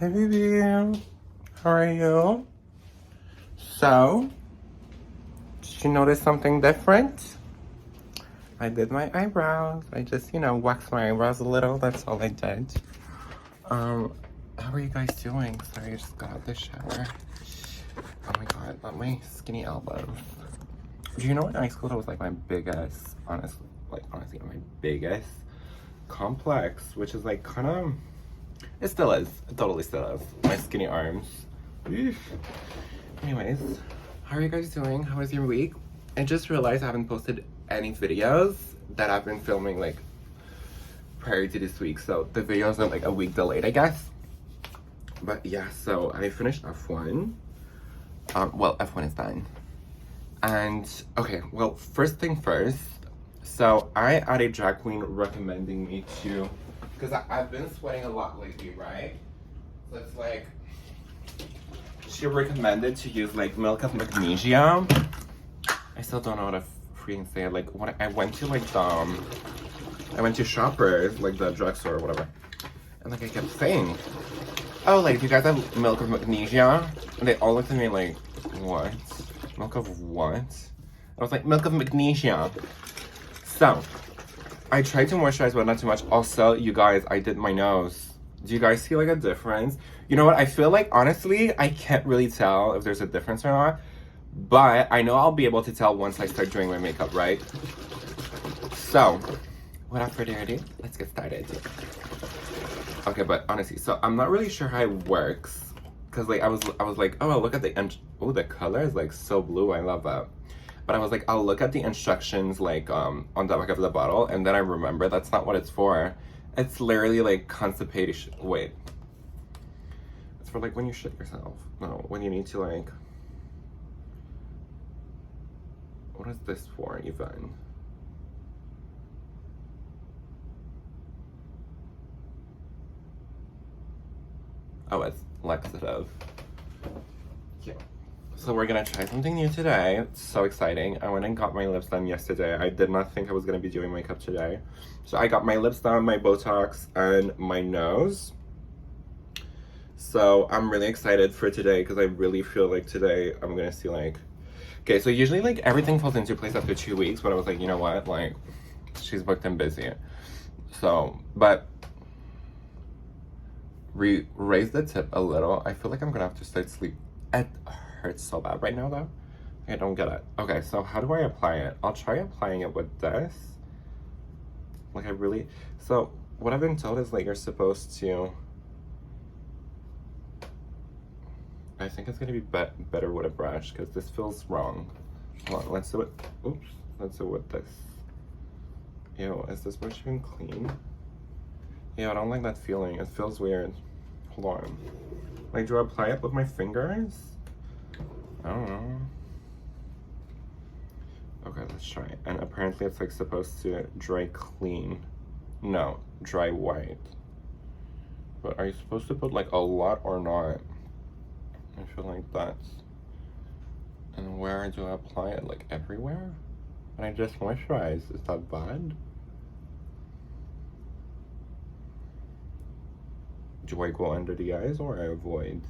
Hey, baby. How are you? So, did you notice something different? I did my eyebrows. I just, waxed my eyebrows a little. That's all I did. How are you guys doing? Sorry, I just got out of the shower. Oh my god, not my skinny elbows. Do you know in high school that was like my biggest, honestly, my biggest complex, which is like kind of, it still is. It totally still is. My skinny arms. Eesh. Anyways, how are you guys doing? How was your week? I just realized I haven't posted any videos that I've been filming like prior to this week, so the videos are like a week delayed, I guess. But yeah, so I finished F1. Well, F1 is done. And okay, well, first thing first. So I had a drag queen recommending me to, because I've been sweating a lot lately, right? So it's like, she recommended to use like milk of magnesia. I still don't know how to freaking say it. Like when I went to like I went to Shoppers, like the drugstore or whatever, and like I kept saying, oh, like, do you guys have milk of magnesia? And they all looked at me like, what? Milk of what? I was like, milk of magnesia. So, I tried to moisturize, but not too much. Also, you guys, I did my nose. Do you guys see like a difference? You know what? I feel like, honestly, I can't really tell if there's a difference or not. But I know I'll be able to tell once I start doing my makeup, right? So, without further ado, let's get started. Okay, but honestly, so I'm not really sure how it works, cause like I was like, oh, look at the color is like so blue. I love that. But I was like, I'll look at the instructions like on the back of the bottle, and then I remember that's not what it's for. It's literally like constipation. Wait, it's for like when you shit yourself. No, when you need to like. What is this for even? Oh, it's laxative. Yeah. So we're gonna try something new today. It's so exciting. I went and got my lips done yesterday. I did not think I was gonna be doing makeup today. So I got my lips done, my Botox, and my nose. So I'm really excited for today because I really feel like today I'm gonna see like, okay, so usually like everything falls into place after 2 weeks, but I was like, you know what? Like, she's booked and busy. So, but raise the tip a little. I feel like I'm gonna have to start sleep. It hurts so bad right now though. I don't get it. Okay, so how do I apply it? I'll try applying it with this. Like so what I've been told is like you're supposed to, I think it's gonna be better with a brush because this feels wrong. Hold on, let's do it. Oops, let's do it with this. Ew, is this brush even clean? Yeah, I don't like that feeling. It feels weird. Hold on. Like, do I apply it with my fingers? I don't know. Okay, let's try it. And apparently it's like supposed to dry clean. No, dry white. But are you supposed to put like a lot or not? I feel like that's... And where do I apply it? Like everywhere? And I just moisturize. Is that bad? Do I go under the eyes or I avoid?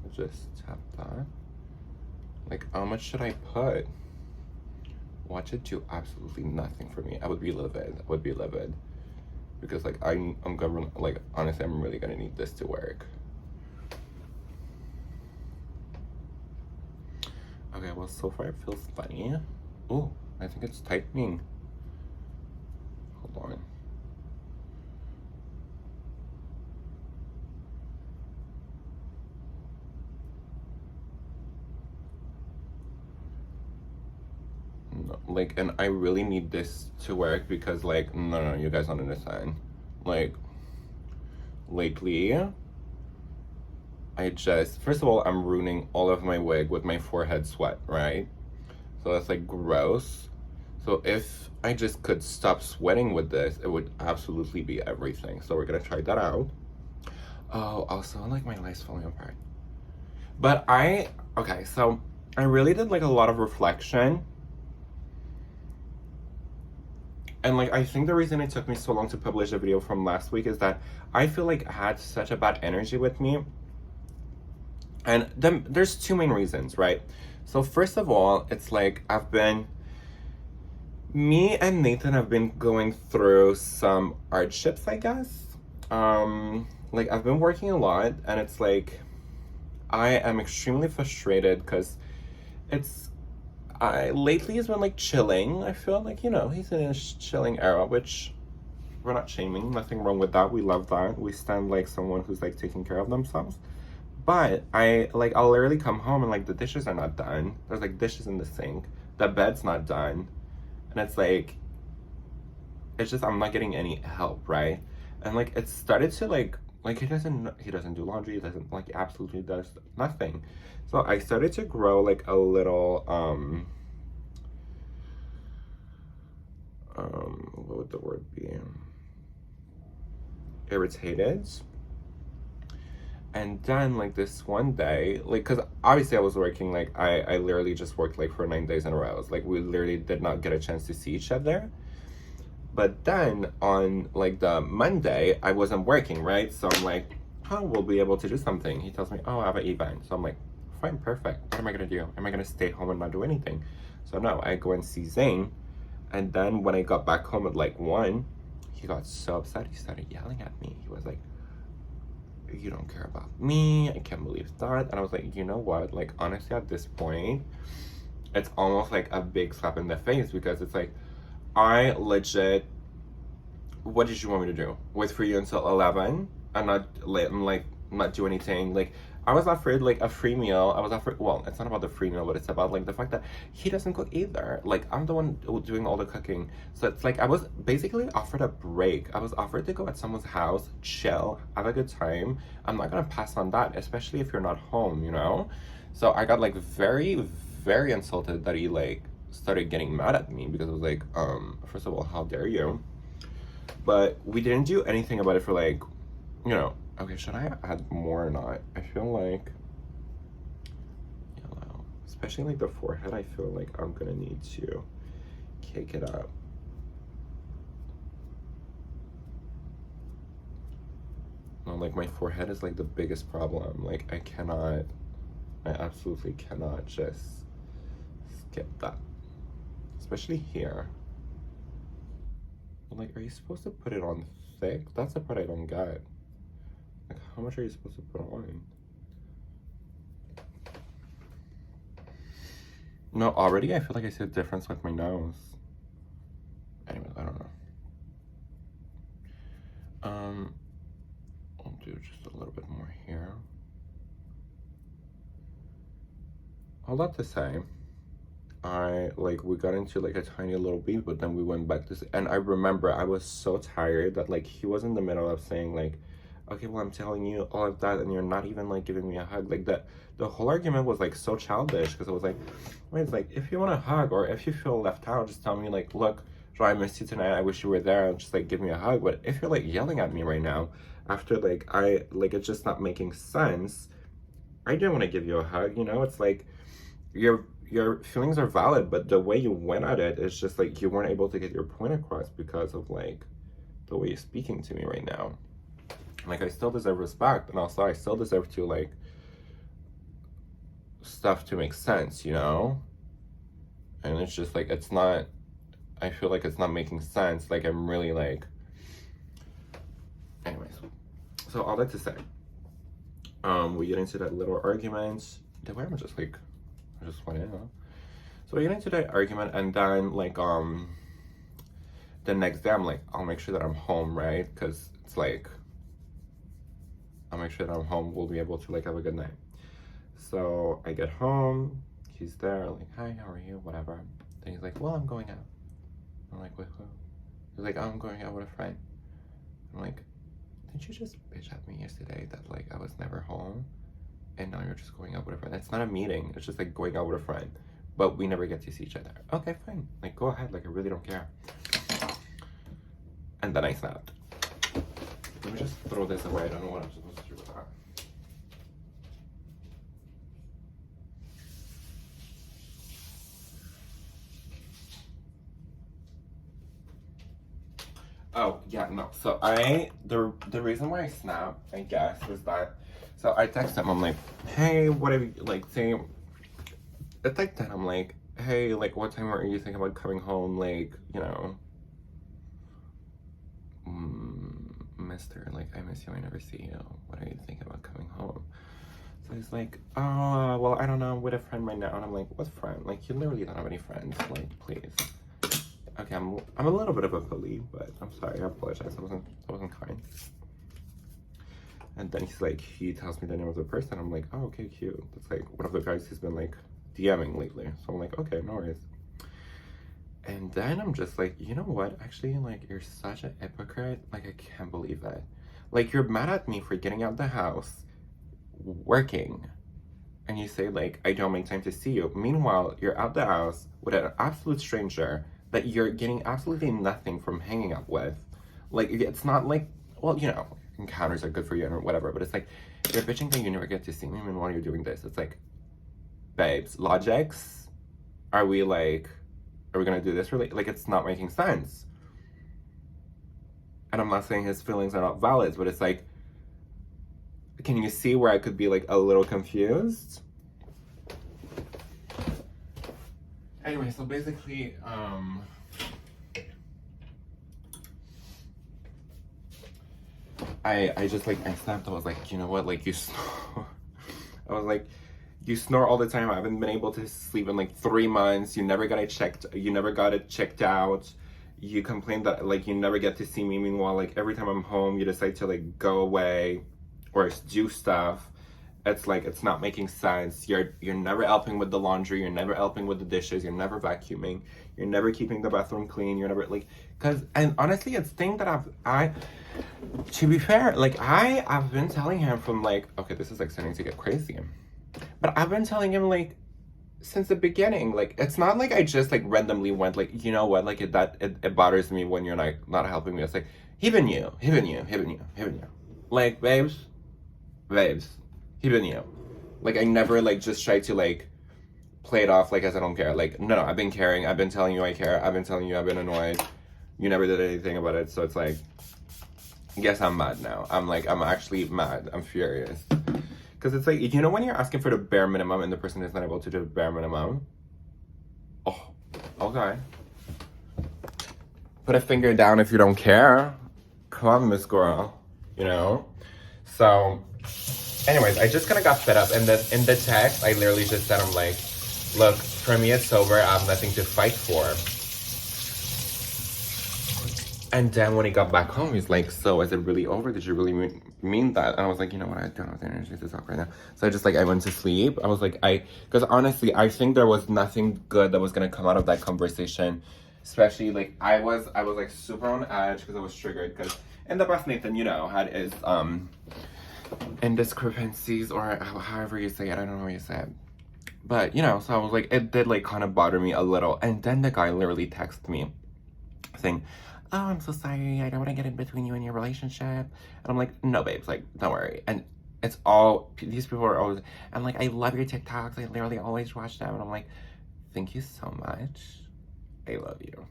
I just tap that. Like, how much should I put? Watch it do absolutely nothing for me. I would be livid. I would be livid. Because, like, I'm gonna, like, honestly, I'm really gonna need this to work. Okay, well, so far it feels funny. Oh, I think it's tightening. Hold on. No, like, and I really need this to work because, like, no, you guys don't understand. Like, lately, first of all, I'm ruining all of my wig with my forehead sweat, right? So that's like gross. So if I just could stop sweating with this, it would absolutely be everything. So we're gonna try that out. Oh, also, like, my life's falling apart. But okay, so I really did like a lot of reflection And like, I think the reason it took me so long to publish a video from last week is that I feel like I had such a bad energy with me. And then there's two main reasons, right? So first of all, it's like me and Nathan have been going through some hardships, I guess. Like I've been working a lot, and it's like I am extremely frustrated because it's I lately has been like chilling. I feel like, you know, he's in his chilling era, which we're not shaming, nothing wrong with that. We love that. We stand like someone who's like taking care of themselves. But I'll literally come home and like the dishes are not done. There's like dishes in the sink. The bed's not done. And it's just I'm not getting any help, right? And like it started to like he doesn't do laundry, he doesn't like he absolutely does nothing. So I started to grow like a little what would the word be? Irritated. And then like this one day, like, because obviously I was working, like I literally just worked like for 9 days in a row. Like we literally did not get a chance to see each other. But then on like the Monday, I wasn't working, right? So I'm like, oh, we'll be able to do something. He tells me, oh, I have an event. So I'm like, fine, perfect. What am I gonna do? Am I gonna stay home and not do anything? So no, I go and see Zane. And then when I got back home at like 1, he got so upset. He started yelling at me. He was like, you don't care about me. I can't believe that. And I was like, you know what? Like, honestly, at this point, it's almost like a big slap in the face, because it's like, I legit, what did you want me to do? Wait for you until 11 and not do anything? Like, I was offered like a free meal. I was offered, well, it's not about the free meal, but it's about like the fact that he doesn't cook either. Like, I'm the one doing all the cooking. So it's like I was basically offered a break. I was offered to go at someone's house, chill, have a good time. I'm not gonna pass on that, especially if you're not home, you know? So I got like very, very insulted that he like started getting mad at me, because I was like, first of all, how dare you? But we didn't do anything about it for like, you know, okay, should I add more or not? I feel like yellow, especially like the forehead, I feel like I'm gonna need to cake it up. No, like my forehead is like the biggest problem. Like I absolutely cannot just skip that. Especially here. Like, are you supposed to put it on thick? That's the part I don't get. Like, how much are you supposed to put on? No, already I feel like I see a difference with my nose. Anyways, I don't know. I'll do just a little bit more here. All that to say, we got into like a tiny little beef, but then we went back to, and I remember I was so tired that like he was in the middle of saying like, okay, well, I'm telling you all of that and you're not even like giving me a hug. Like the whole argument was like so childish, because I was like, wait, it's like, if you want a hug or if you feel left out, just tell me like, look, Joy, I missed you tonight, I wish you were there, and just like give me a hug. But if you're like yelling at me right now after it's just not making sense, I didn't want to give you a hug, you know? It's like your feelings are valid, but the way you went at it is just like you weren't able to get your point across because of like the way you're speaking to me right now. Like, I still deserve respect, and also I still deserve to like stuff to make sense, you know? And it's just like it's not, I feel like it's not making sense. Like, I'm really like, anyways. So all that to say, we get into that little argument. The way I'm just like, I just went in, huh? So we get into that argument, and then like the next day I'm like, I'll make sure that I'm home, right? Because it's like, I'll make sure that I'm home, we'll be able to like have a good night. So I get home, he's there, like, hi, how are you, whatever. Then he's like, well, I'm going out. I'm like, with who? He's like, oh, I'm going out with a friend. I'm like, didn't you just bitch at me yesterday that like I was never home, and now you're just going out with a friend? It's not a meeting, it's just like going out with a friend, but we never get to see each other. Okay, fine, like go ahead, like I really don't care. And then I snapped. Let me just throw this away, I don't know what I'm supposed to do with that. Oh, yeah, no. So the reason why I snapped, I guess, was that, so I text him, I'm like, hey, what are you, like, saying, it's like that, I'm like, hey, like, what time are you thinking about coming home, like, you know, mister, like, I miss you, I never see you, what are you thinking about coming home? So he's like, oh, well, I don't know, I'm with a friend right now, and I'm like, what friend? Like, you literally don't have any friends, like, please. Okay, I'm a little bit of a bully, but I'm sorry, I apologize, I wasn't kind. And then he's like, he tells me the name of the person. I'm like, oh, okay, cute. That's like one of the guys he's been like DMing lately. So I'm like, okay, no worries. And then I'm just like, you know what? Actually, like, you're such a hypocrite. Like, I can't believe that. Like, you're mad at me for getting out the house, working, and you say, like, I don't make time to see you. Meanwhile, you're out the house with an absolute stranger that you're getting absolutely nothing from hanging out with. Like, it's not like, well, you know, encounters are good for you or whatever, but it's like, you're bitching that you never get to see me, and while you're doing this, it's like, babes, logics? Are we gonna do this really? Like, it's not making sense. And I'm not saying his feelings are not valid, but it's like, can you see where I could be like a little confused? Anyway, so basically, I just like, I snapped, I was like, you know what, like, you snore. I was like, you snore all the time. I haven't been able to sleep in like 3 months. You never got it checked out. You complain that like you never get to see me. Meanwhile, like every time I'm home, you decide to like go away or do stuff. It's like, it's not making sense. You're never helping with the laundry. You're never helping with the dishes. You're never vacuuming. You're never keeping the bathroom clean. You're never like, and honestly, it's thing that to be fair, like I've been telling him from like, okay, this is like starting to get crazy. But I've been telling him like since the beginning, like it's not like I just like randomly went like, you know what, like it bothers me when you're like not helping me. It's like, even you. Like, babes, even you. Like I never like just tried to like play it off like as I don't care. Like, no, I've been caring. I've been telling you I care. I've been telling you I've been annoyed. You never did anything about it. So it's like, I guess I'm mad now. I'm actually mad. I'm furious. Because it's like, you know, when you're asking for the bare minimum and the person is not able to do the bare minimum. Oh, okay. Put a finger down if you don't care. Come on, Miss Girl. You know? So, anyways, I just kind of got fed up. And then in the text, I literally just said, I'm like, look, for me, it's sober. I have nothing to fight for. And then when he got back home, he's like, so is it really over? Did you really mean that? And I was like, you know what? I don't have the energy to talk right now. So I just like, I went to sleep. I was like, because honestly, I think there was nothing good that was going to come out of that conversation. Especially like, I was like super on edge because I was triggered. Because in the past, Nathan, you know, had his indiscrepancies or however you say it. I don't know how you say it. But, you know, so I was like, it did like kind of bother me a little. And then the guy literally texted me saying, oh, I'm so sorry, I don't want to get in between you and your relationship. And I'm like, no, babes, like, don't worry. And it's all, these people are always, I'm like, I love your TikToks, I literally always watch them. And I'm like, thank you so much. I love you.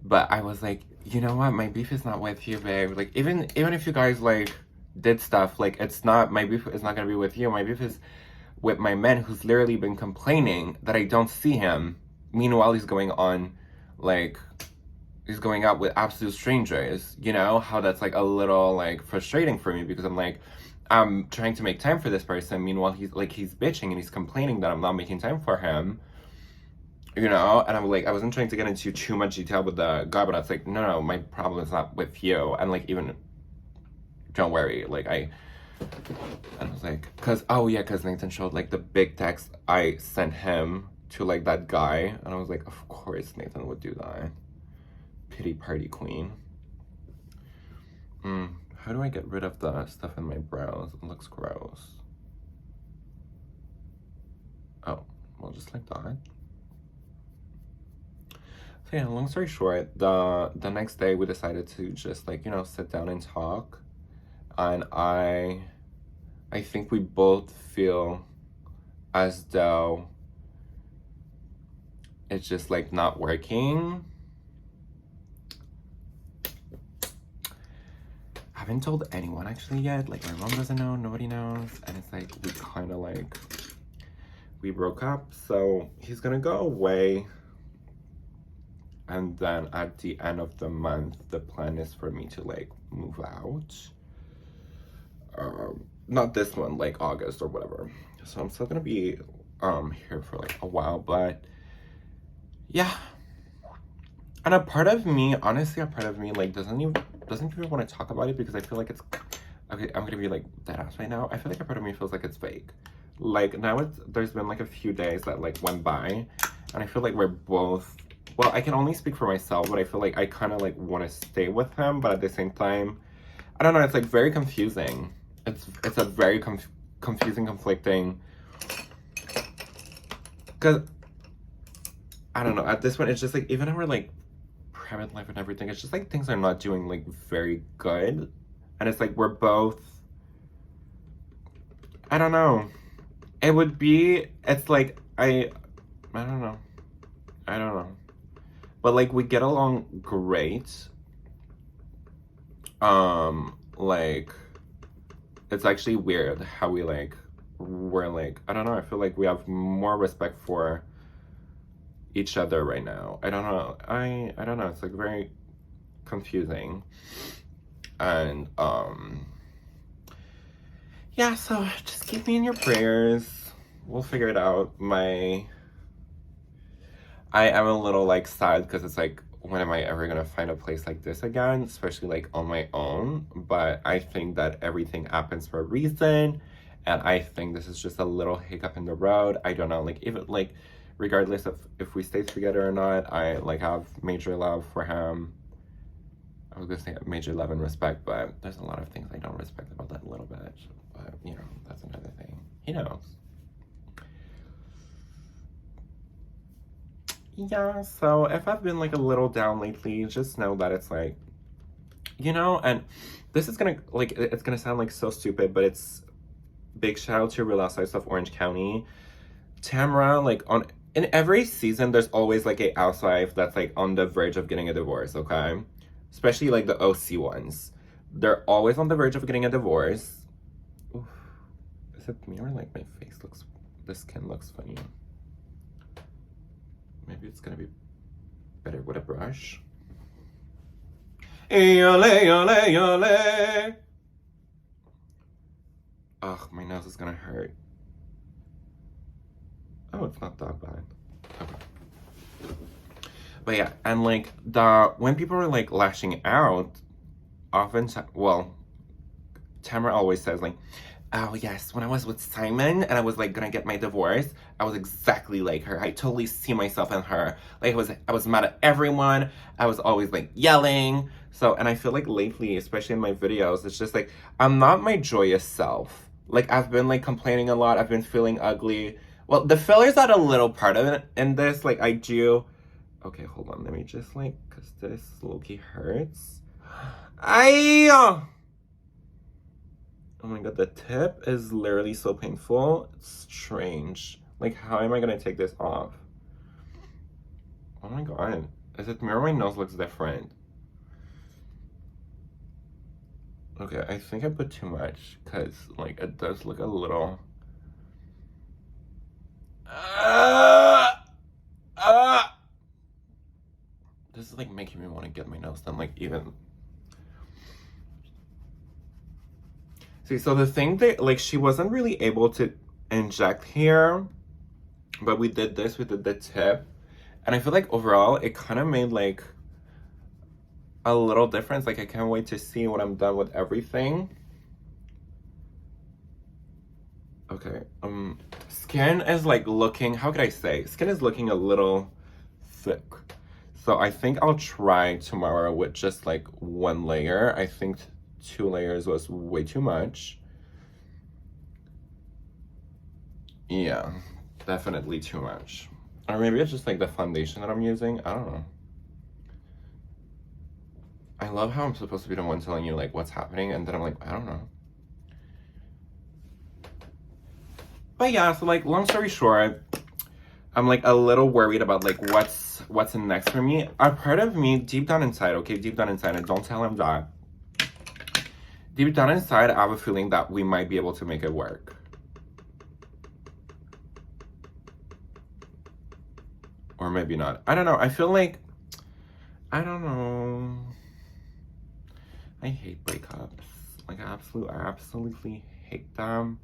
But I was like, you know what, my beef is not with you, babe. Like, even if you guys, like, did stuff, like, it's not, my beef is not gonna be with you. My beef is with my man who's literally been complaining that I don't see him. Meanwhile, he's going on, like, he's going out with absolute strangers, you know, how that's like a little like frustrating for me because I'm like, I'm trying to make time for this person. Meanwhile, he's bitching and he's complaining that I'm not making time for him, you know, and I'm like, I wasn't trying to get into too much detail with the guy, but I was like, no, my problem is not with you. And like, even, don't worry, like and I was like, cause Nathan showed like the big text I sent him to like that guy. And I was like, of course Nathan would do that. Pity party queen. How do I get rid of the stuff in my brows? It looks gross. Oh, well, just like that. So yeah, long story short, the next day we decided to just like, you know, sit down and talk. And I think we both feel as though it's just like not working. haven't told anyone actually yet. Like, my mom doesn't know, nobody knows. And it's like, we kind of like, we broke up. So he's gonna go away. And then at the end of the month, the plan is for me to like move out. Not this one, like August or whatever. So I'm still gonna be here for like a while, but yeah. And a part of me, honestly, like doesn't even want to talk about it because I feel like it's okay. I'm gonna be like dead ass right now. I feel like a part of me feels like it's fake. Like now there's been like a few days that like went by, and I feel like we're both. Well, I can only speak for myself, but I feel like I kind of like want to stay with him, but at the same time, I don't know. It's like very confusing. It's a very confusing, conflicting. Cause I don't know. At this point, it's just like even our like private life and everything, it's just like things are not doing like very good, and it's like we're both. I don't know. It's like I don't know. But like we get along great. Like it's actually weird how we're like I don't know, I feel like we have more respect for each other right now. I don't know. I don't know. It's like very confusing. And yeah, so just keep me in your prayers. We'll figure it out. I am a little like sad because it's like, when am I ever gonna find a place like this again, especially like on my own? But I think that everything happens for a reason, and I think this is just a little hiccup in the road. I don't know, like even like regardless of if we stay together or not, I like have major love for him. I was gonna say major love and respect, but there's a lot of things I don't respect about that little bitch. But you know, that's another thing. He knows. Yeah, so if I've been like a little down lately, just know that it's like, you know, and this is gonna like, it's gonna sound like so stupid, but it's big shout out to Real Housewives of Orange County. Tamra, like in every season, there's always like a housewife that's like on the verge of getting a divorce, okay? Especially like the OC ones. They're always on the verge of getting a divorce. Oof. Is it me or like my face looks, the skin looks funny? Maybe it's gonna be better with a brush. Ugh, my nose is gonna hurt. Oh, it's not that bad. Okay. But yeah, and like when people are like lashing out, often, well, Tamara always says like, oh yes, when I was with Simon and I was like gonna get my divorce, I was exactly like her. I totally see myself in her. Like I was mad at everyone. I was always like yelling. So, and I feel like lately, especially in my videos, it's just like, I'm not my joyous self. Like I've been like complaining a lot. I've been feeling ugly. Well, the fillers had a little part of it in this. Like I do. Okay, hold on. Let me just like, cause this low-key hurts. Oh my god, the tip is literally so painful. It's strange. Like, how am I gonna take this off? Oh my god. Is it me or my nose looks different? Okay, I think I put too much because, like, it does look a little... This is, like, making me want to get my nose done, like, even... See, so the thing that, like, she wasn't really able to inject here, but we did the tip, and I feel like overall, it kind of made, like, a little difference. Like, I can't wait to see when I'm done with everything. Okay, skin is, like, looking, how could I say? Skin is looking a little thick. So I think I'll try tomorrow with just, like, one layer. I think 2 layers was way too much. Yeah, definitely too much. Or maybe it's just like the foundation that I'm using. I don't know. I love how I'm supposed to be the one telling you like what's happening, and then I'm like, I don't know. But yeah, so like long story short, I'm like a little worried about like what's next for me. A part of me deep down inside, okay, deep down inside, and don't tell him that, deep down inside, I have a feeling that we might be able to make it work. Or maybe not. I don't know. I feel like, I don't know. I hate breakups. Like, I absolutely hate them.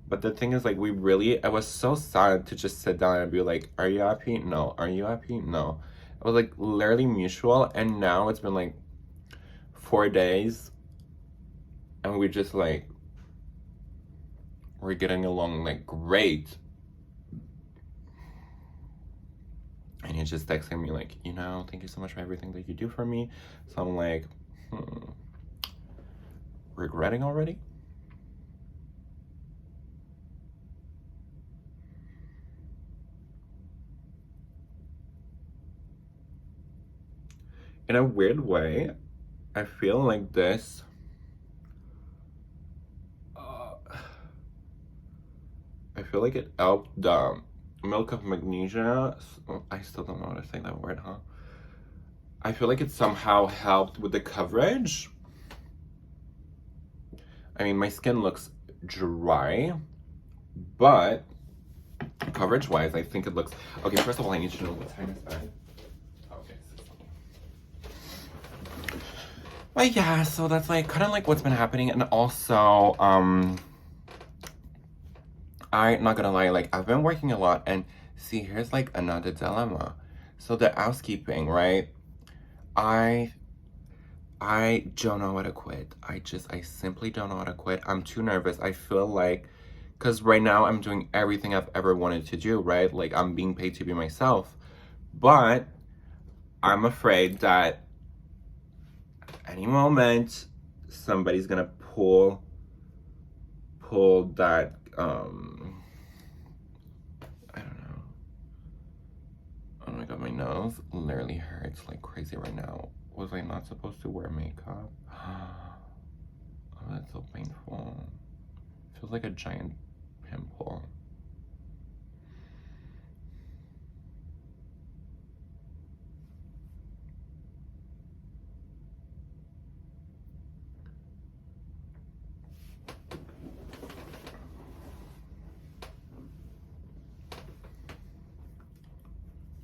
But the thing is, like, I was so sad to just sit down and be like, are you happy? No. Are you happy? No. It was, like, literally mutual. And now it's been, like, 4 days. And we're just, like, we're getting along, like, great. And he's just texting me, like, you know, thank you so much for everything that you do for me. So I'm like, regretting already? In a weird way, I feel like this I feel like it helped the milk of magnesia. I still don't know how to say that word, huh? I feel like it somehow helped with the coverage. I mean, my skin looks dry, but coverage-wise, I think it looks... Okay, first of all, I need you to know what time is bed. Okay, 6:20. But yeah, so that's like kind of like what's been happening, and also, I'm not gonna lie, like, I've been working a lot, and see, here's like another dilemma. So the housekeeping, right? I don't know how to quit. I simply don't know how to quit. I'm too nervous. I feel like, because right now I'm doing everything I've ever wanted to do, right? Like, I'm being paid to be myself. But I'm afraid that any moment somebody's gonna pull that, I don't know. Oh my god, my nose literally hurts like crazy right now. Was I not supposed to wear makeup? Oh, that's so painful. It feels like a giant pimple.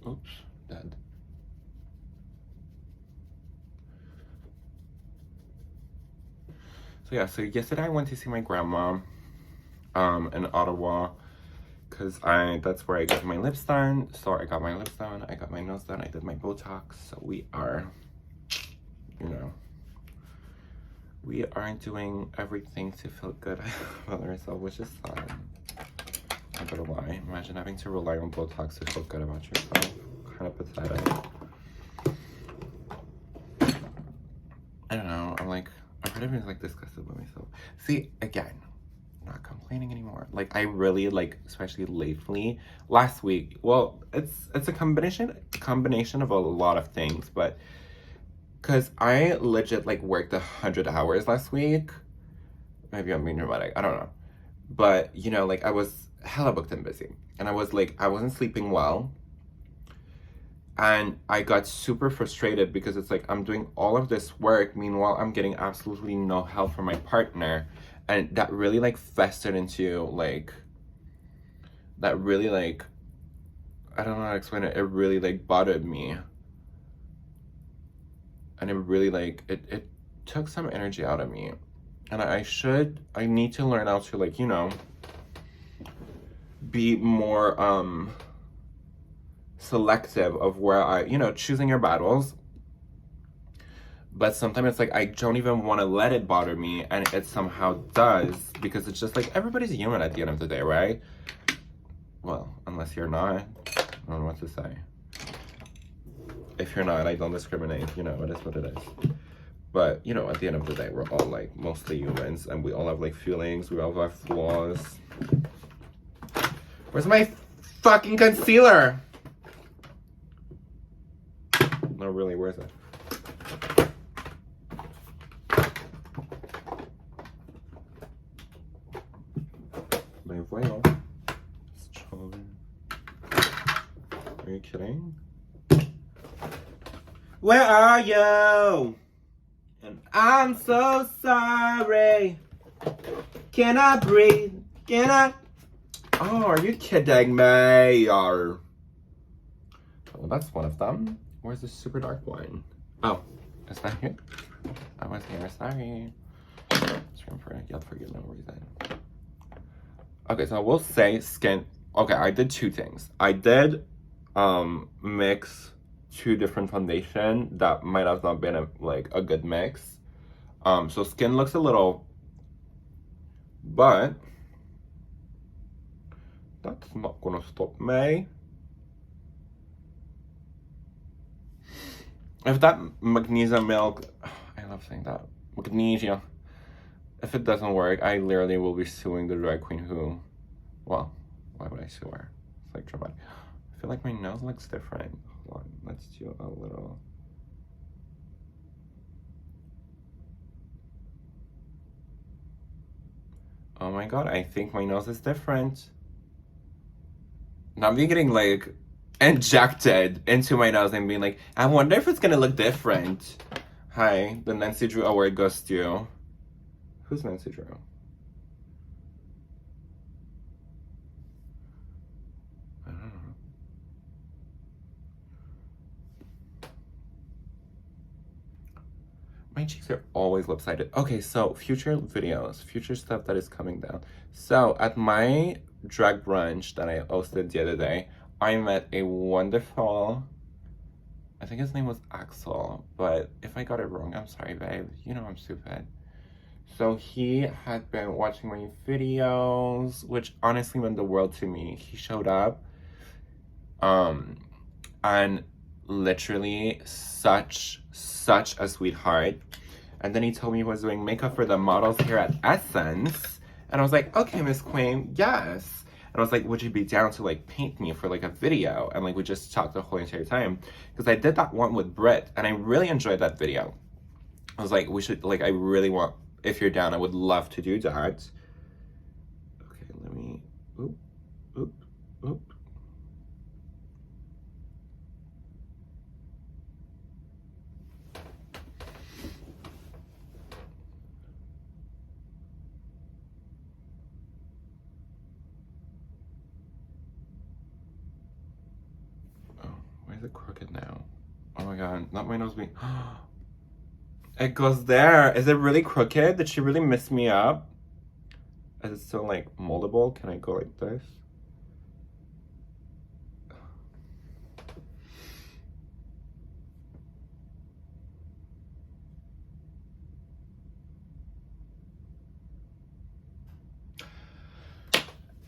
Oops, dead. So yeah, so yesterday I went to see my grandma in Ottawa, because that's where I got my lips done. So I got my lips done, I got my nose done, I did my Botox. So we are, you know, we are doing everything to feel good about ourselves, which is fun. I'm not gonna lie. Imagine having to rely on Botox to feel good about yourself. Kind of pathetic. I don't know. I'm kind of like disgusted with myself. See, again, not complaining anymore. Like, I really, like, especially lately, last week, well, it's a combination of a lot of things, but because I legit, like, worked 100 hours last week. Maybe I'm being dramatic, I don't know. But, you know, like, I was hella booked and busy, and I wasn't sleeping well. And I got super frustrated because it's like I'm doing all of this work, meanwhile I'm getting absolutely no help from my partner. And that really, like, festered into, like, that really, like, I don't know how to explain it. It really, like, bothered me. And it really, like, it took some energy out of me. And I need to learn how to, like, you know, be more, selective of where you know, choosing your battles. But sometimes it's like I don't even want to let it bother me, and it somehow does, because it's just like everybody's human at the end of the day, right? Well, unless you're not. I don't know what to say. If you're not, I don't discriminate. You know, it is what it is. But, you know, at the end of the day, we're all, like, mostly humans, and we all have, like, feelings. We all have flaws. Where's my fucking concealer? No, really, where is it? Ben voyons. Are you kidding? Where are you? And I'm so sorry. Can I breathe? Can I? Oh, are you kidding me? Or... Well, that's one of them. Where's the super dark one? Oh, is that here? I was here, sorry. You'll forget no reason. Okay, so I will say skin. Okay, I did two things. I did mix two different foundation that might have not been a good mix. So skin looks a little, but that's not gonna stop me. If that magnesia milk, I love saying that, magnesia, if it doesn't work, I literally will be suing the drag queen who, well, why would I sue her? It's like dramatic. I feel like my nose looks different. Hold on, let's do a little. Oh my god, I think my nose is different. Not me getting like injected into my nose and being like, I wonder if it's gonna look different. Hi, the Nancy Drew award goes to you. Who's Nancy Drew? I don't know. My cheeks are always lopsided. Okay, so future videos, future stuff that is coming down. So at my drag brunch that I hosted the other day, I met a wonderful, I think his name was Axel, but if I got it wrong, I'm sorry, babe. You know I'm stupid. So he had been watching my videos, which honestly meant the world to me. He showed up, and literally such a sweetheart. And then he told me he was doing makeup for the models here at Essence. And I was like, okay, Miss Queen, yes. And I was like, would you be down to like paint me for like a video? And like we just talked the whole entire time. Because I did that one with Britt and I really enjoyed that video. I was like, we should, like, I really want, if you're down, I would love to do that. Okay, let me, oop, oop, oop. Why is it crooked now? Oh my god, not my nose being... It goes there. Is it really crooked? Did she really mess me up? Is it still like moldable? Can I go like this?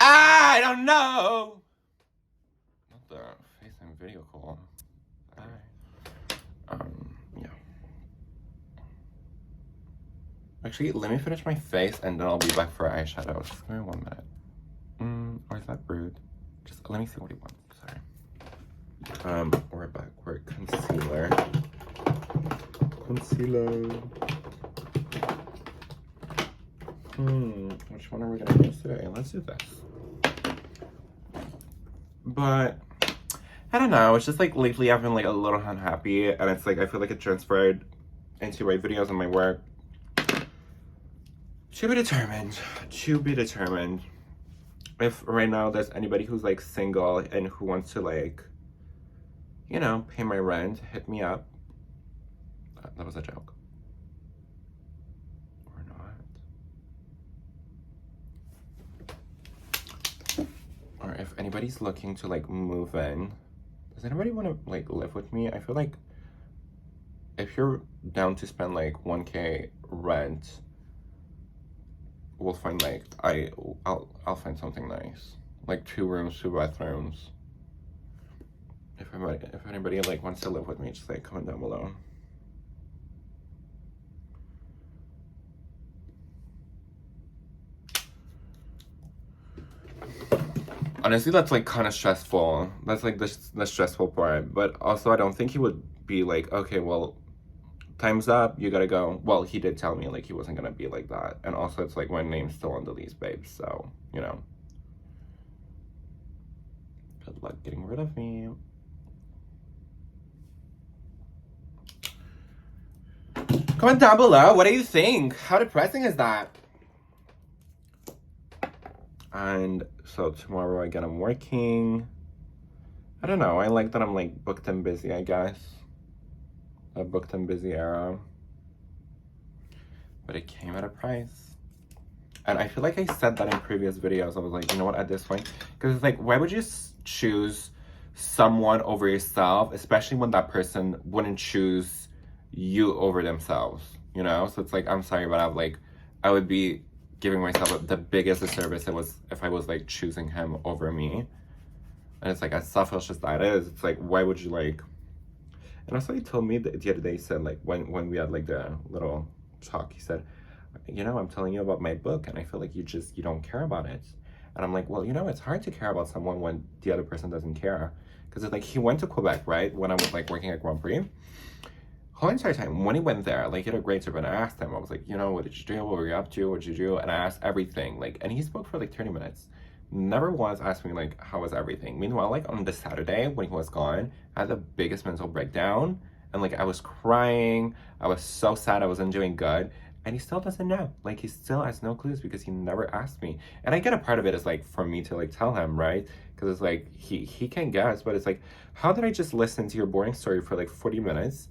I don't know! Not the FaceTime video call. Yeah. Actually, let me finish my face and then I'll be back for eyeshadow. Just give me 1 minute. Or is that rude? Just let me see what he wants. Sorry. We're back. We're concealer. Which one are we gonna use today? Let's do this. But I don't know, it's just like lately I've been like a little unhappy and it's like I feel like it transferred into my videos and my work. To be determined. If right now there's anybody who's like single and who wants to like, you know, pay my rent, hit me up. That was a joke. Or not. Or if anybody's looking to like move in, does anybody want to like live with me? I feel like if you're down to spend like 1K rent, we'll find like I'll find something nice, like 2 rooms, 2 bathrooms. If anybody like wants to live with me, just like comment down below. Honestly, that's like kind of stressful. That's like the stressful part. But also, I don't think he would be like, okay, well, time's up, you gotta go. Well, he did tell me like he wasn't gonna be like that. And also, it's like my name's still on the lease, babe. So, you know. Good luck getting rid of me. Comment down below. What do you think? How depressing is that? And so tomorrow again, I'm working. I don't know. I like that I'm like booked and busy, I guess. A booked and busy era. But it came at a price. And I feel like I said that in previous videos. I was like, you know what, at this point, because it's like, why would you choose someone over yourself, especially when that person wouldn't choose you over themselves, you know? So it's like, I'm sorry, but I would be giving myself the biggest disservice if I was like choosing him over me. And it's like, as selfish as that is, it's like, why would you like? And also, he told me the other day, he said like when we had like the little talk, he said, you know, I'm telling you about my book, and I feel like you don't care about it. And I'm like, well, you know, it's hard to care about someone when the other person doesn't care. Because it's like, he went to Quebec, right? When I was like working at Grand Prix. Whole entire time, when he went there, like, he had a great trip, and I asked him, I was like, you know, what did you do? What were you up to? What did you do? And I asked everything, like, and he spoke for like 30 minutes. Never once asked me, like, how was everything? Meanwhile, like, on the Saturday, when he was gone, I had the biggest mental breakdown, and like, I was crying, I was so sad, I wasn't doing good, and he still doesn't know. Like, he still has no clues because he never asked me. And I get a part of it is like, for me to like tell him, right? Because it's like, he can guess, but it's like, how did I just listen to your boring story for like 40 minutes,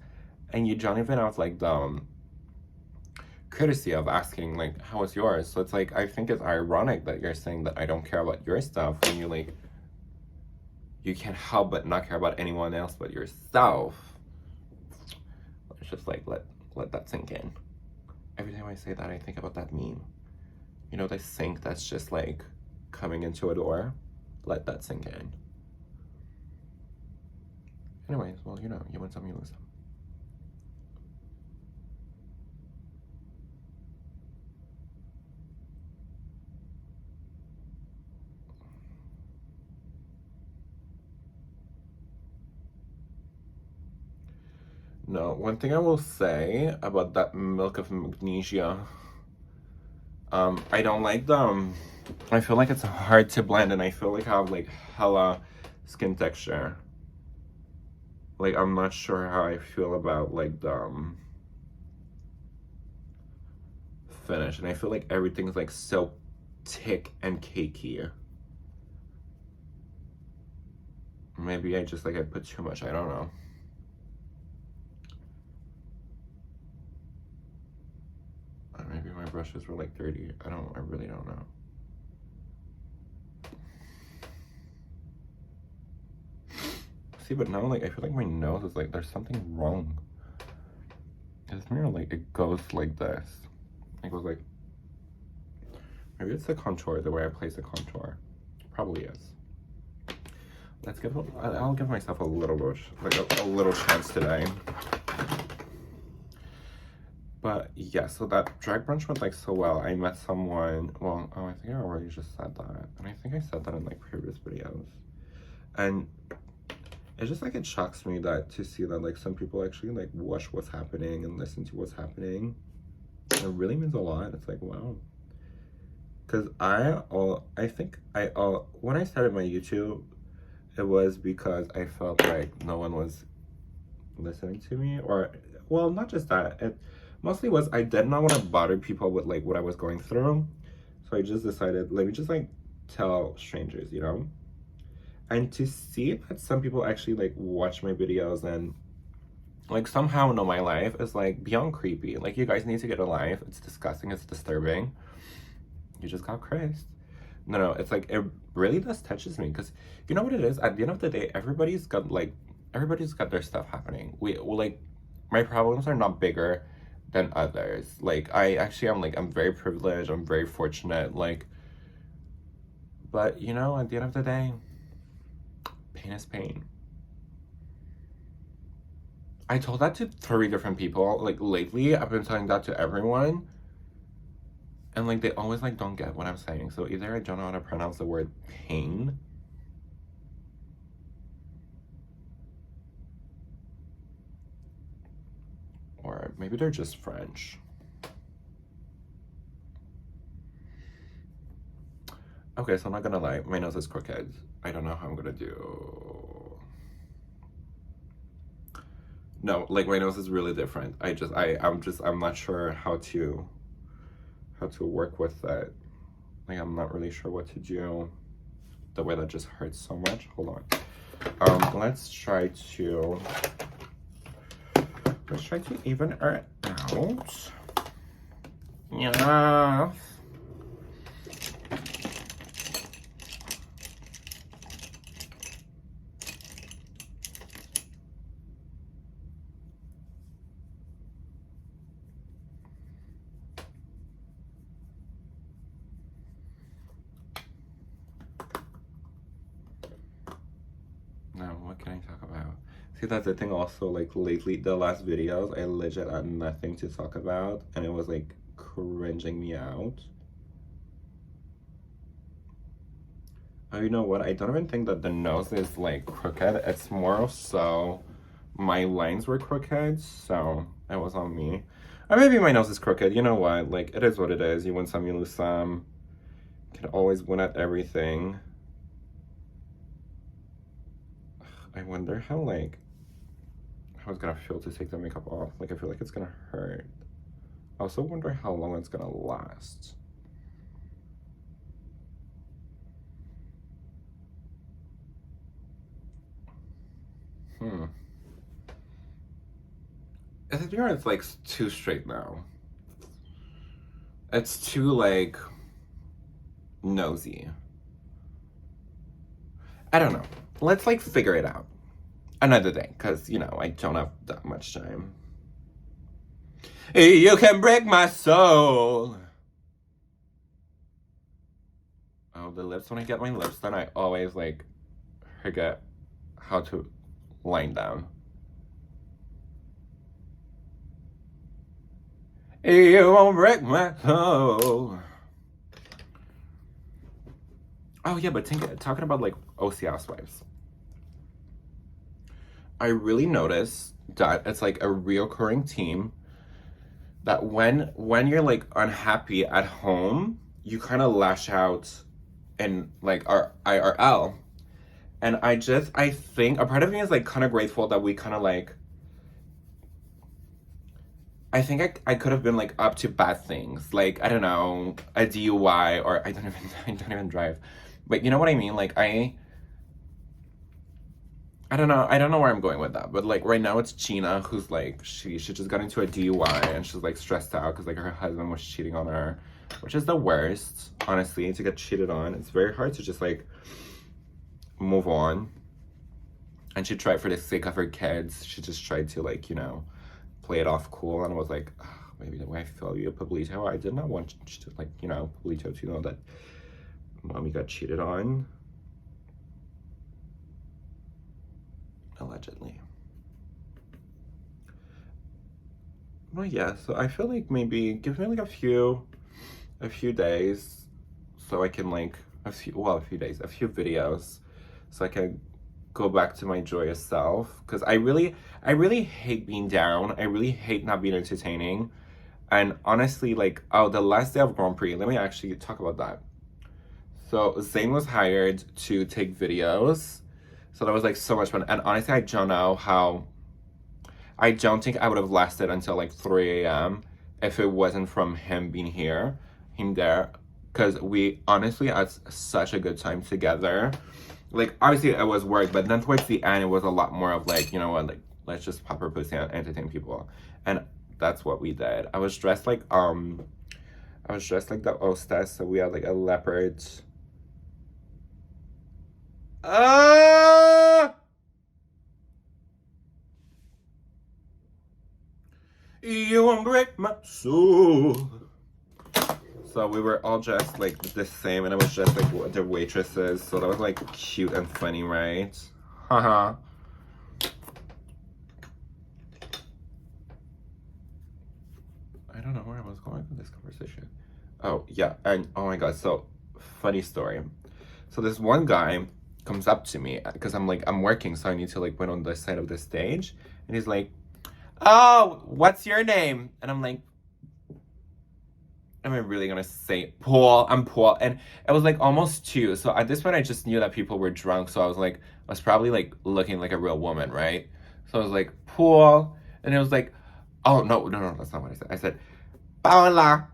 and you don't even have like the courtesy of asking like, how was yours? So it's like, I think it's ironic that you're saying that I don't care about your stuff when you like, you can't help but not care about anyone else but yourself. It's just like, let that sink in. Every time I say that, I think about that meme. You know, the sink that's just like coming into a door. Let that sink in. Anyways, well, you know, you win some, you lose some. No, one thing I will say about that milk of magnesia, I don't like them. I feel like it's hard to blend, and I feel like I have like hella skin texture. Like, I'm not sure how I feel about like the finish, and I feel like everything's like so thick and cakey. Maybe I just like I put too much, I don't know. Maybe my brushes were like dirty. I really don't know. See, but now like I feel like my nose is like there's something wrong. This mirror like it goes like this. It goes like, maybe it's the contour, the way I place the contour. Probably is. I'll give myself a little chance today. But yeah, so that drag brunch went like so well. I met someone, well, oh, I think I already just said that. And I think I said that in like previous videos. And it's just like, it shocks me that to see that like some people actually like watch what's happening and listen to what's happening. It really means a lot. It's like, wow. Because I think when I started my YouTube, it was because I felt like no one was listening to me, or, well, not just that. It mostly was I did not want to bother people with like what I was going through. So I just decided, let me just like tell strangers, you know? And to see that some people actually like watch my videos and like somehow know my life is like beyond creepy. Like, you guys need to get a life. It's disgusting, it's disturbing. You just got Christ. No, it's like, it really does touches me, because you know what it is? At the end of the day, everybody's got their stuff happening. We like, my problems are not bigger than others. Like, I'm very privileged, I'm very fortunate, like, but you know, at the end of the day, pain is pain. I told that to 3 different people, like, lately. I've been telling that to everyone, and like, they always like don't get what I'm saying. So either I don't know how to pronounce the word pain, or maybe they're just French. Okay, so I'm not gonna lie, my nose is crooked. I don't know how I'm gonna do. No, like my nose is really different. I'm not sure how to work with that. Like I'm not really sure what to do. The way that just hurts so much. Hold on. Let's try to even it out. Yeah. No, what can I talk about? See, that's the thing also, like, lately, the last videos, I legit had nothing to talk about, and it was, like, cringing me out. Oh, you know what? I don't even think that the nose is, like, crooked. It's more so my lines were crooked, so it was on me. Or maybe my nose is crooked. You know what? Like, it is what it is. You win some, you lose some. You can always win at everything. I wonder how it's gonna feel to take the makeup off. Like, I feel like it's gonna hurt. I also wonder how long it's gonna last. I think it's like too straight now. It's too like nosy. I don't know. Let's like figure it out another day, because you know I don't have that much time. You can break my soul. Oh, the lips. When I get my lips done, I always like forget how to line down. You won't break my soul. Oh yeah, but talking about like OC Housewives, I really noticed that it's like a reoccurring theme that when you're like unhappy at home, you kind of lash out in like our IRL. And I think a part of me is like kind of grateful that we kind of like, I think I could have been like up to bad things, like I don't know, a DUI, or I don't even drive, but you know what I mean. Like I don't know where I'm going with that, but like right now it's Gina who's like she just got into a DUI and she's like stressed out because like her husband was cheating on her, which is the worst, honestly, to get cheated on. It's very hard to just like move on. And she tried, for the sake of her kids, she just tried to like, you know, play it off cool, and I was like, oh, maybe the way I feel you, Pablito. I did not want you to, like, you know, Pablito to know that mommy got cheated on. Allegedly. Well, yeah, so I feel like maybe give me like a few days so I can like a few videos so I can go back to my joyous self, because I really hate being down. I really hate not being entertaining. And honestly, like, oh, the last day of Grand Prix, let me actually talk about that. So Zayn was hired to take videos, so that was like so much fun. And honestly, I don't think I would have lasted until like 3 a.m. if it wasn't from him being there, because we honestly had such a good time together. Like, obviously it was work, but then towards the end it was a lot more of like, you know what, like, let's just pop our pussy and entertain people. And that's what we did. I was dressed like the hostess, so we had like a leopard. You won't break my soul. So we were all dressed like the same, and I was just like the waitresses, so that was like cute and funny, right? Haha. I don't know where I was going with this conversation. Oh yeah, and oh my god, so funny story. So this one guy comes up to me because I'm working, so I need to like wait on the side of the stage, and he's like, "Oh, what's your name?" And I'm like, am I really gonna say Paul? I'm Paul. And it was like almost 2. So at this point I just knew that people were drunk. So I was probably like looking like a real woman, right? So I was like, pool. And it was like, oh, no, that's not what I said. I said, Paola.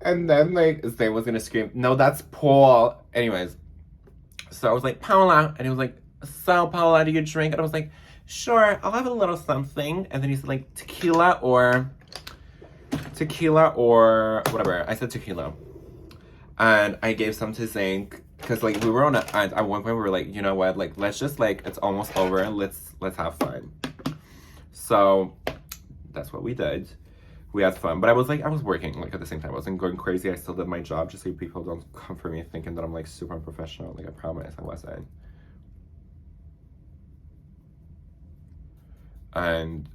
And then, like, Zane was gonna scream, no, that's Paul. Anyways, so I was like, Paola. And he was like, so, Paola, do you drink? And I was like, sure, I'll have a little something. And then he said, like, tequila or whatever. I said tequila. And I gave some to Zane because, like, we were at one point we were like, you know what, like, let's just, like, it's almost over. Let's have fun. So that's what we did. We had fun, but I was working, like, at the same time. I wasn't going crazy. I still did my job just so people don't come for me thinking that I'm, like, super unprofessional. Like, I promise I wasn't. And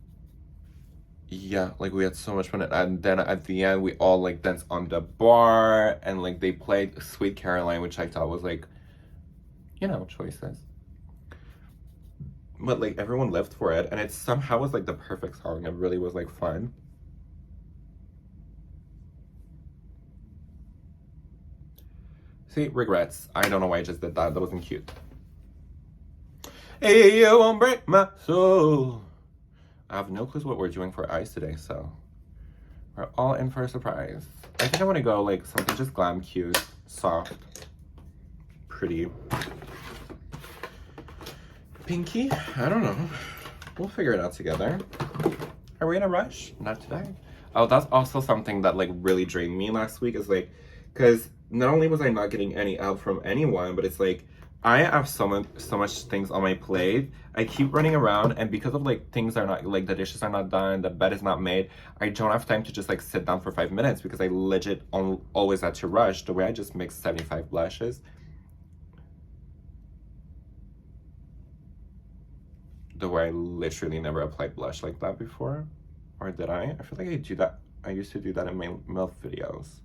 yeah, like, we had so much fun. And then at the end, we all, like, danced on the bar, and, like, they played Sweet Caroline, which I thought was, like, you know, choices. But, like, everyone lived for it, and it somehow was, like, the perfect song. It really was, like, fun. See, regrets. I don't know why I just did that. That wasn't cute. Hey, you won't break my soul. I have no clue what we're doing for eyes today, so we're all in for a surprise. I think I want to go, like, something just glam, cute, soft, pretty. Pinky? I don't know. We'll figure it out together. Are we in a rush? Not today. Oh, that's also something that, like, really drained me last week, is, like, because not only was I not getting any help from anyone, but it's like, I have so much things on my plate. I keep running around, and because of, like, things are not, like, the dishes are not done, the bed is not made, I don't have time to just, like, sit down for 5 minutes because I legit always had to rush. The way I just mixed 75 blushes. The way I literally never applied blush like that before. Or did I? I feel like I do that. I used to do that in my MILF videos.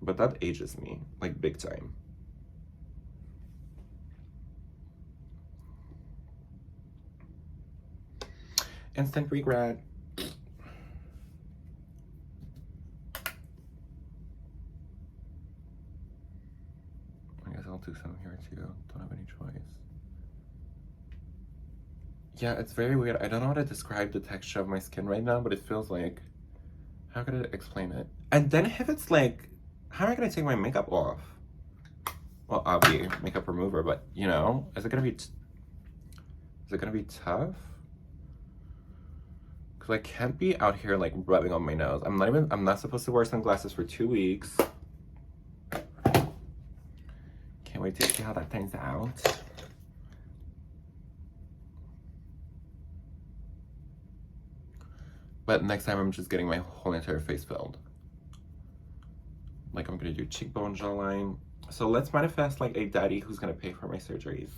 But that ages me, like, big time. Instant regret. I guess I'll do some here too. Don't have any choice. Yeah, it's very weird. I don't know how to describe the texture of my skin right now, but it feels like, how could I explain it? And then if it's like, how am I gonna take my makeup off? Well, I'll be makeup remover, but, you know, is it gonna be tough? Because I can't be out here, like, rubbing on my nose. I'm not supposed to wear sunglasses for 2 weeks. Can't wait to see how that turns out. But next time I'm just getting my whole entire face filled. Like, I'm gonna do cheekbone, jawline. So let's manifest, like, a daddy who's gonna pay for my surgeries.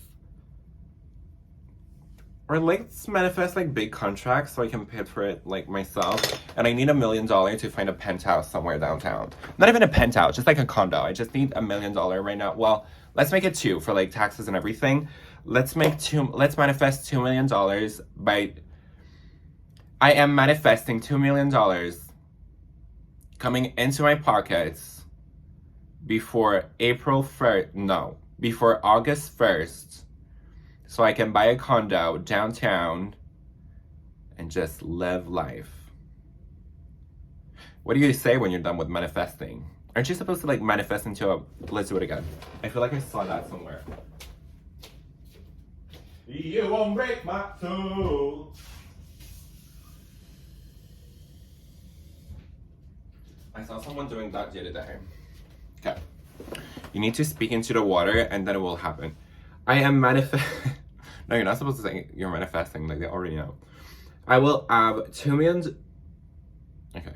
Or let's manifest, like, big contracts so I can pay for it, like, myself. And I need $1 million to find a penthouse somewhere downtown. Not even a penthouse, just like a condo. I just need $1 million right now. Well, let's make it 2 for, like, taxes and everything. Let's manifest $2 million by... I am manifesting $2 million coming into my pockets before before August 1st, so I can buy a condo downtown and just live life. What do you say when you're done with manifesting? Aren't you supposed to, like, manifest into a... Let's do it again. I feel like I saw that somewhere. You won't break my soul. I saw someone doing that the other day. Okay. You need to speak into the water and then it will happen. I am manifest... No, you're not supposed to say you're manifesting. Like, they already know. I will have $2 million... Okay.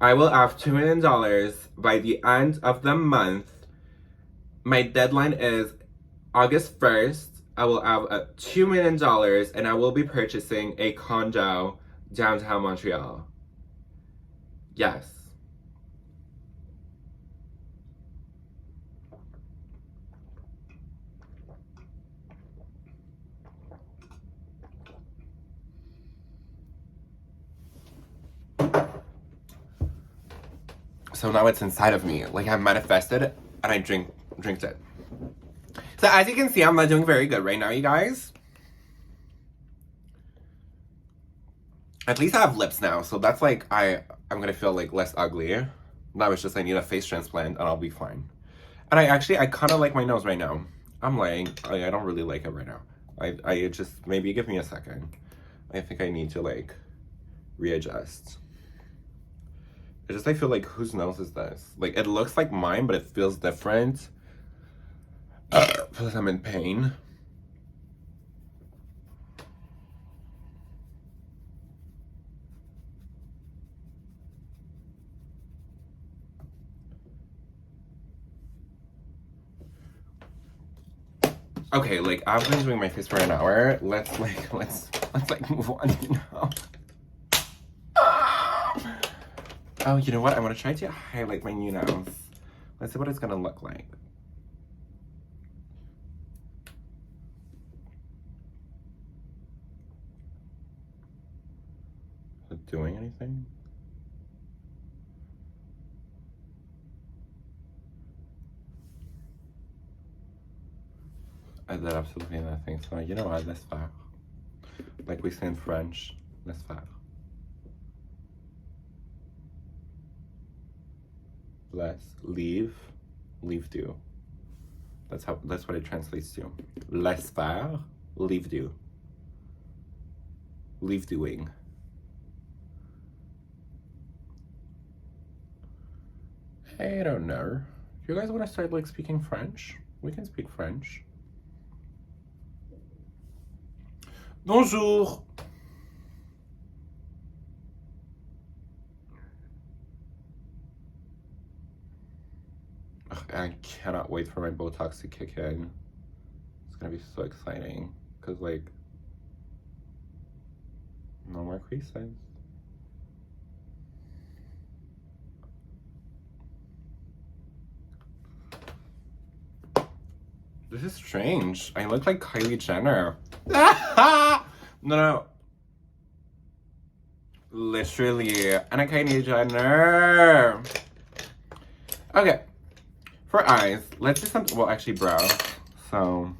I will have $2 million by the end of the month. My deadline is August 1st. I will have $2 million and I will be purchasing a condo downtown Montreal. Yes. So now it's inside of me. Like, I manifested it and I drinked it. So as you can see, I'm not doing very good right now, you guys. At least I have lips now, so that's like I'm gonna feel like less ugly. Now it's just I need a face transplant and I'll be fine. And I kind of like my nose right now. I'm lying. I don't really like it right now. I just, maybe give me a second. I think I need to like readjust. It's just I feel like whose nose is this? Like it looks like mine, but it feels different. Plus I'm in pain. Okay, like I've been doing my face for an hour. Let's move on, you know. Oh, you know what? I'm gonna try to highlight my new nose. Let's see what it's gonna look like. Is it doing anything? I did absolutely nothing. So you know what? Laisse faire. Like we say in French, laisse faire. Leave do. That's what it translates to. Laisse faire, leave do. Leave doing. I don't know. If you guys want to start like speaking French, we can speak French. Bonjour. Ugh, I cannot wait for my Botox to kick in. It's gonna be so exciting because like no more creases. This is strange. I look like Kylie Jenner. No. Literally, and a Kylie Jenner. Okay. For eyes, let's do something. Well, actually, brows. So,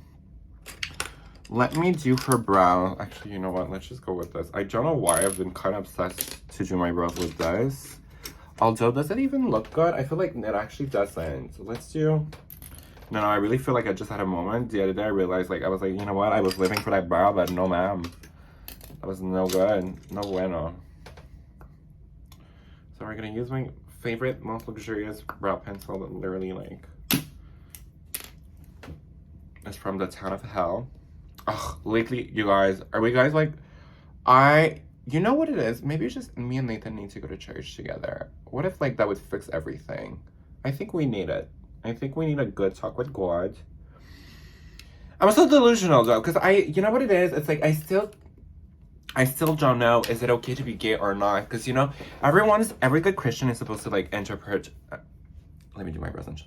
let me do her brow. Actually, you know what? Let's just go with this. I don't know why I've been kind of obsessed to do my brows with this. Although, does it even look good? I feel like it actually doesn't. So let's do... No, I really feel like I just had a moment. The other day I realized, like, I was like, you know what? I was living for that brow, but no, ma'am. That was no good. No bueno. So we're gonna use my favorite, most luxurious brow pencil that literally, like, is from the town of hell. Ugh, lately, you guys, are we guys, like, you know what it is? Maybe it's just me and Nathan need to go to church together. What if, like, that would fix everything? I think we need it. I think we need a good talk with God. I'm so delusional though, because you know what it is? It's like I still don't know, is it okay to be gay or not? Because, you know, every good Christian is supposed to like interpret. Let me do my present.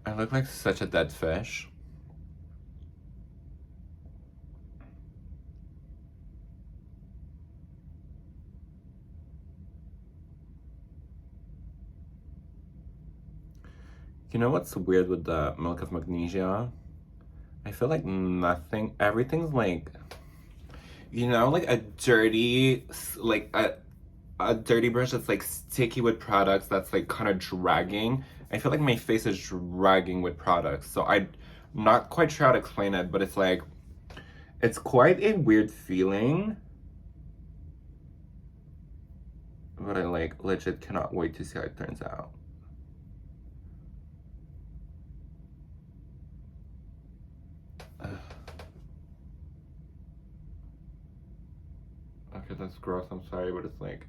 I look like such a dead fish. You know what's weird with the milk of magnesia? I feel like everything's like, you know, like a dirty, like a dirty brush that's like sticky with products that's like kind of dragging. I feel like my face is dragging with products. So I'm not quite sure how to explain it, but it's like, it's quite a weird feeling. But I like legit cannot wait to see how it turns out. Okay. Okay, that's gross. I'm sorry, but it's like.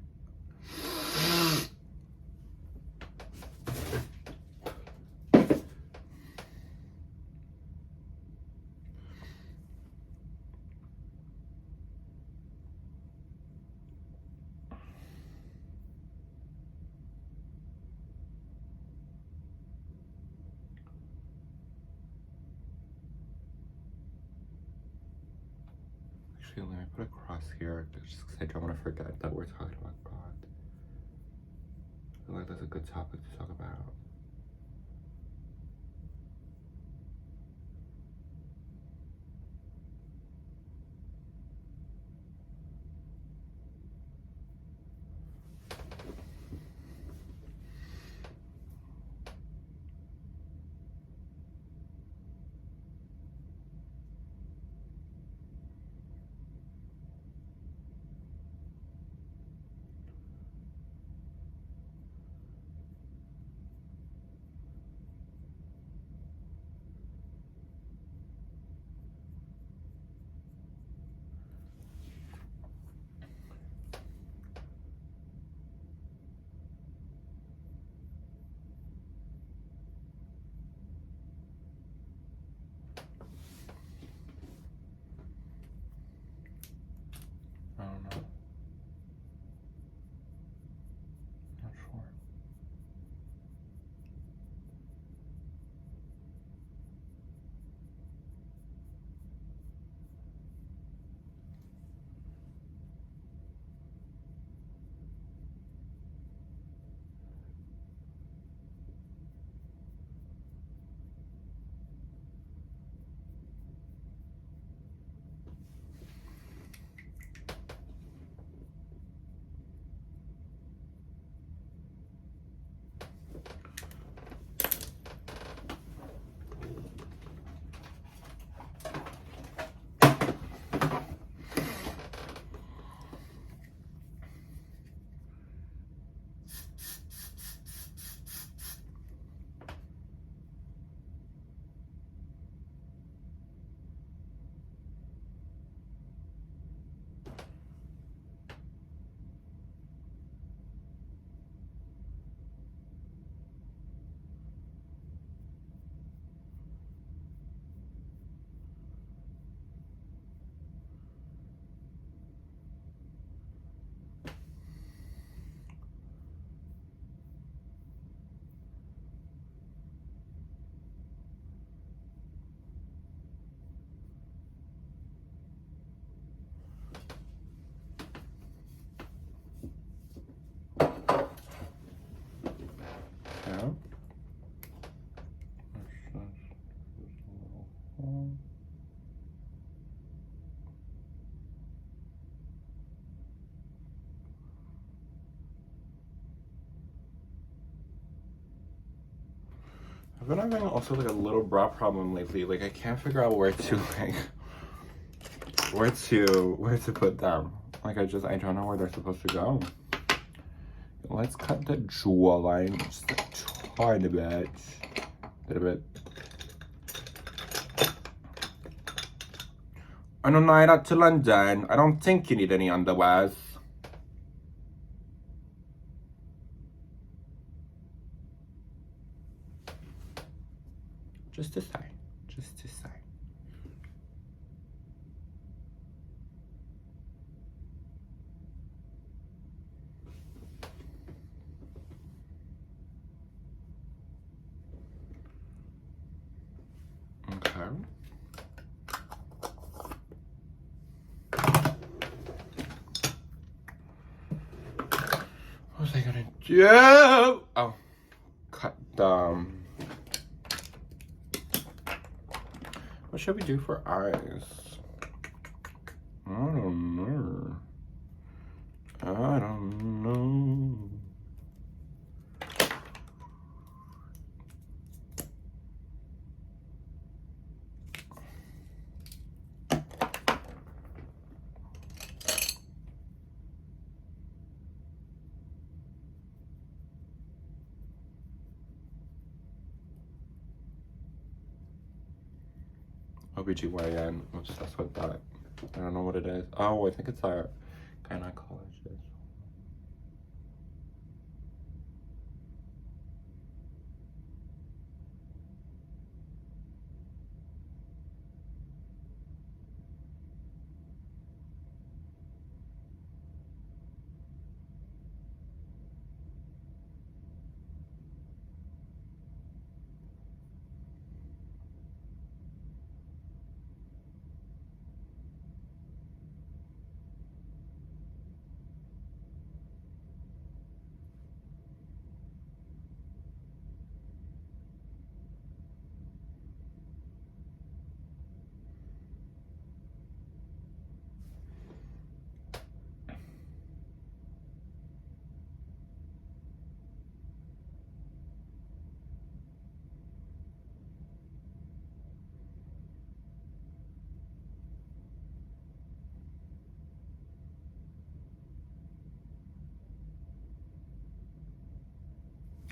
Actually, let me put a cross here just because I don't want to forget that we're talking about God. I feel like that's a good topic to talk about. I don't know. Not sure. Yeah. I've been having also like a little brow problem lately. Like I can't figure out where to like where to put them. Like I don't know where they're supposed to go. Let's cut the jawline just a tiny bit. A little bit. On a night out to London, I don't think you need any underwears. Just to say. Just to say. Okay. What was I gonna do? Oh, cut the. What should we do for eyes? I don't know. I don't know. OBGYN. I'm obsessed with that. I don't know what it is. Oh, I think it's a gynecologist.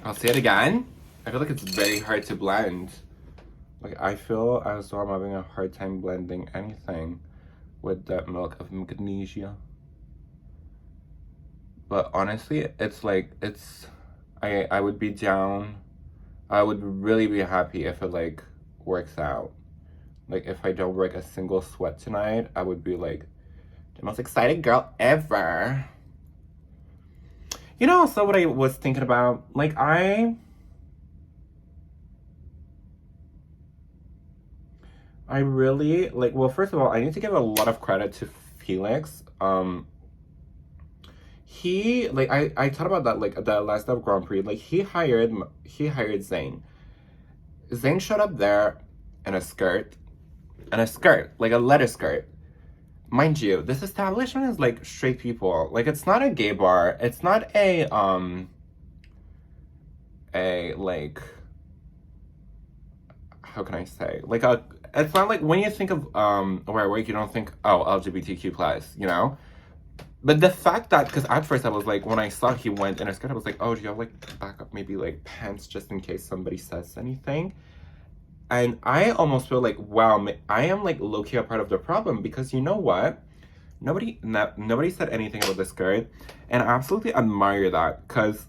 I'll say it again. I feel like it's very hard to blend. Like, I feel as though I'm having a hard time blending anything with that milk of magnesia. But honestly, it's like, I would be down. I would really be happy if it, like, works out. Like, if I don't break a single sweat tonight, I would be, like, the most excited girl ever. You know, also what I was thinking about? Like, I really, like, well, first of all, I need to give a lot of credit to Felix. He, like, I thought about that, like, the last of Grand Prix. Like, he hired Zayn. Zayn showed up there in a skirt, like a leather skirt. Mind you, this establishment is, like, straight people. Like, it's not a gay bar. It's not like, how can I say? Like, it's not like, when you think of, where I work, you don't think, oh, LGBTQ+, you know? But the fact that, because at first I was like, when I saw he went in a skirt, I was like, oh, do you have, like, backup, maybe, like, pants just in case somebody says anything? And I almost feel like, wow, I am, like, low-key a part of the problem, because you know what? Nobody said anything about the skirt, and I absolutely admire that, because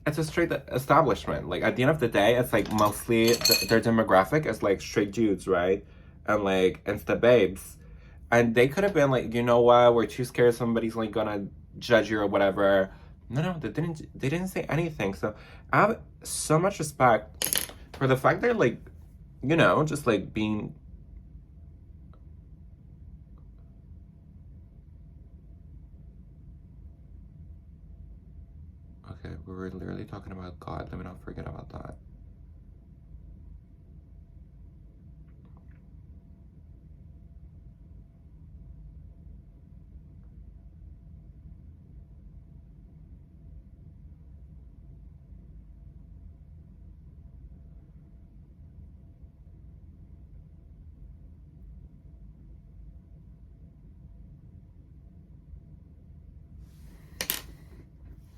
it's a straight establishment. Like, at the end of the day, it's, like, mostly, their demographic is, like, straight dudes, right? And, like, Insta babes. And they could have been like, you know what, we're too scared somebody's, like, gonna judge you or whatever. No, they didn't say anything. So I have so much respect for the fact they're, like, you know, just, like, being... Okay, we were literally talking about God. Let me not forget about that.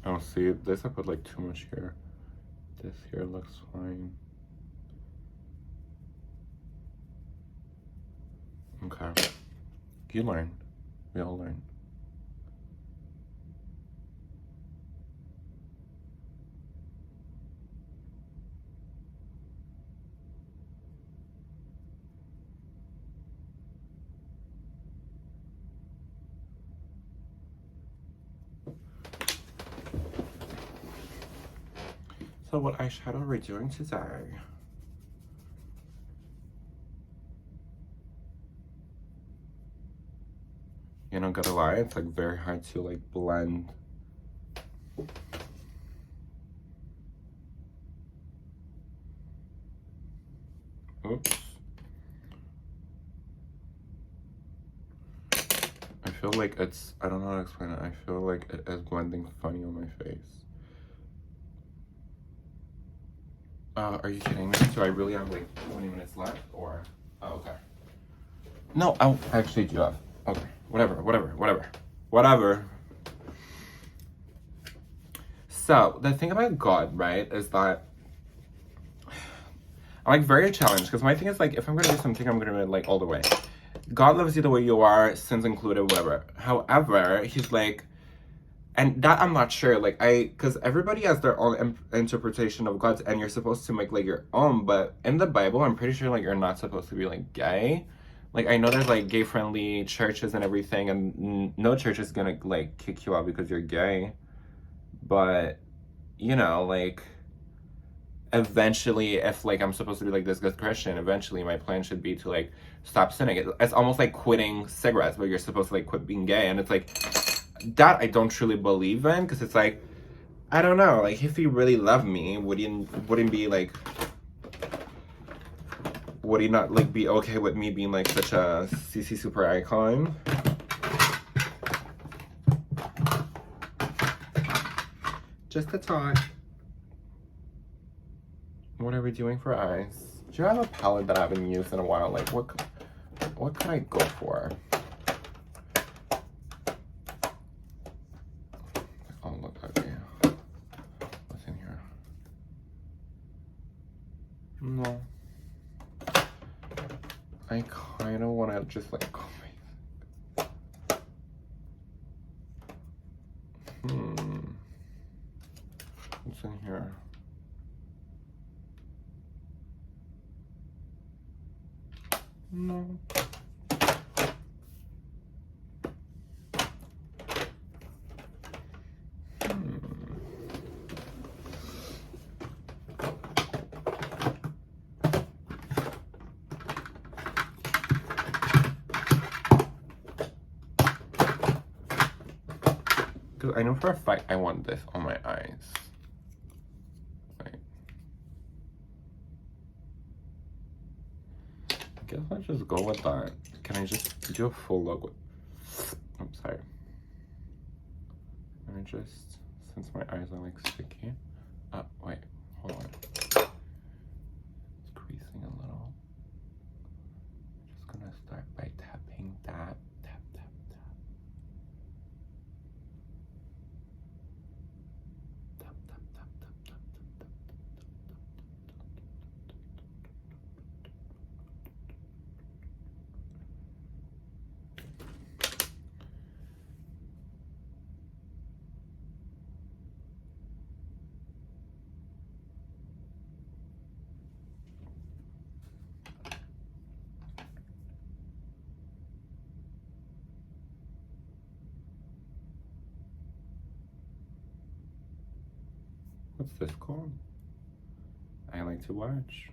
Oh, see, this I put, like, too much here. This here looks fine. Okay. You learn. We all learn. So what eyeshadow are we doing today? You know, gotta lie, it's, like, very hard to, like, blend. Oops. I feel like it's, I don't know how to explain it. I feel like it is blending funny on my face. Are you kidding me? Do I really have, like, 20 minutes left, or? Oh, okay. No, I actually do have. Okay, whatever. So, the thing about God, right, is that I'm, like, very challenged, because my thing is, like, if I'm gonna do something, I'm gonna do it, like, all the way. God loves you the way you are, sins included, whatever. However, he's like, and that I'm not sure, like, because everybody has their own interpretation of God, and you're supposed to make, like, your own, but in the Bible, I'm pretty sure, like, you're not supposed to be, like, gay. Like, I know there's, like, gay-friendly churches and everything, and no church is gonna, like, kick you out because you're gay. But, you know, like, eventually, if, like, I'm supposed to be, like, this good Christian, eventually my plan should be to, like, stop sinning. It's almost like quitting cigarettes, but you're supposed to, like, quit being gay, and it's, like, that I don't truly believe in, because it's, like, I don't know, like, if he really loved me, would he not, like, be okay with me being, like, such a CC super icon? Just a thought. What are we doing for eyes? Do you have a palette that I haven't used in a while? Like, what can I go for? Oh, look, okay. What's in here? No. I kind of want to just, like, go What's in here? No. Because I know for a fact I want this on my eyes. Right. I guess I'll just go with that. Can I just do a full look with... I'm sorry. Let me just... Since my eyes are, like, sticky. Wait. Hold on. It's creasing a little. I'm just gonna start by tapping that. Tap, tap, tap. Tap, tap, tap, tap, tap, tap, What's this called? I like to watch.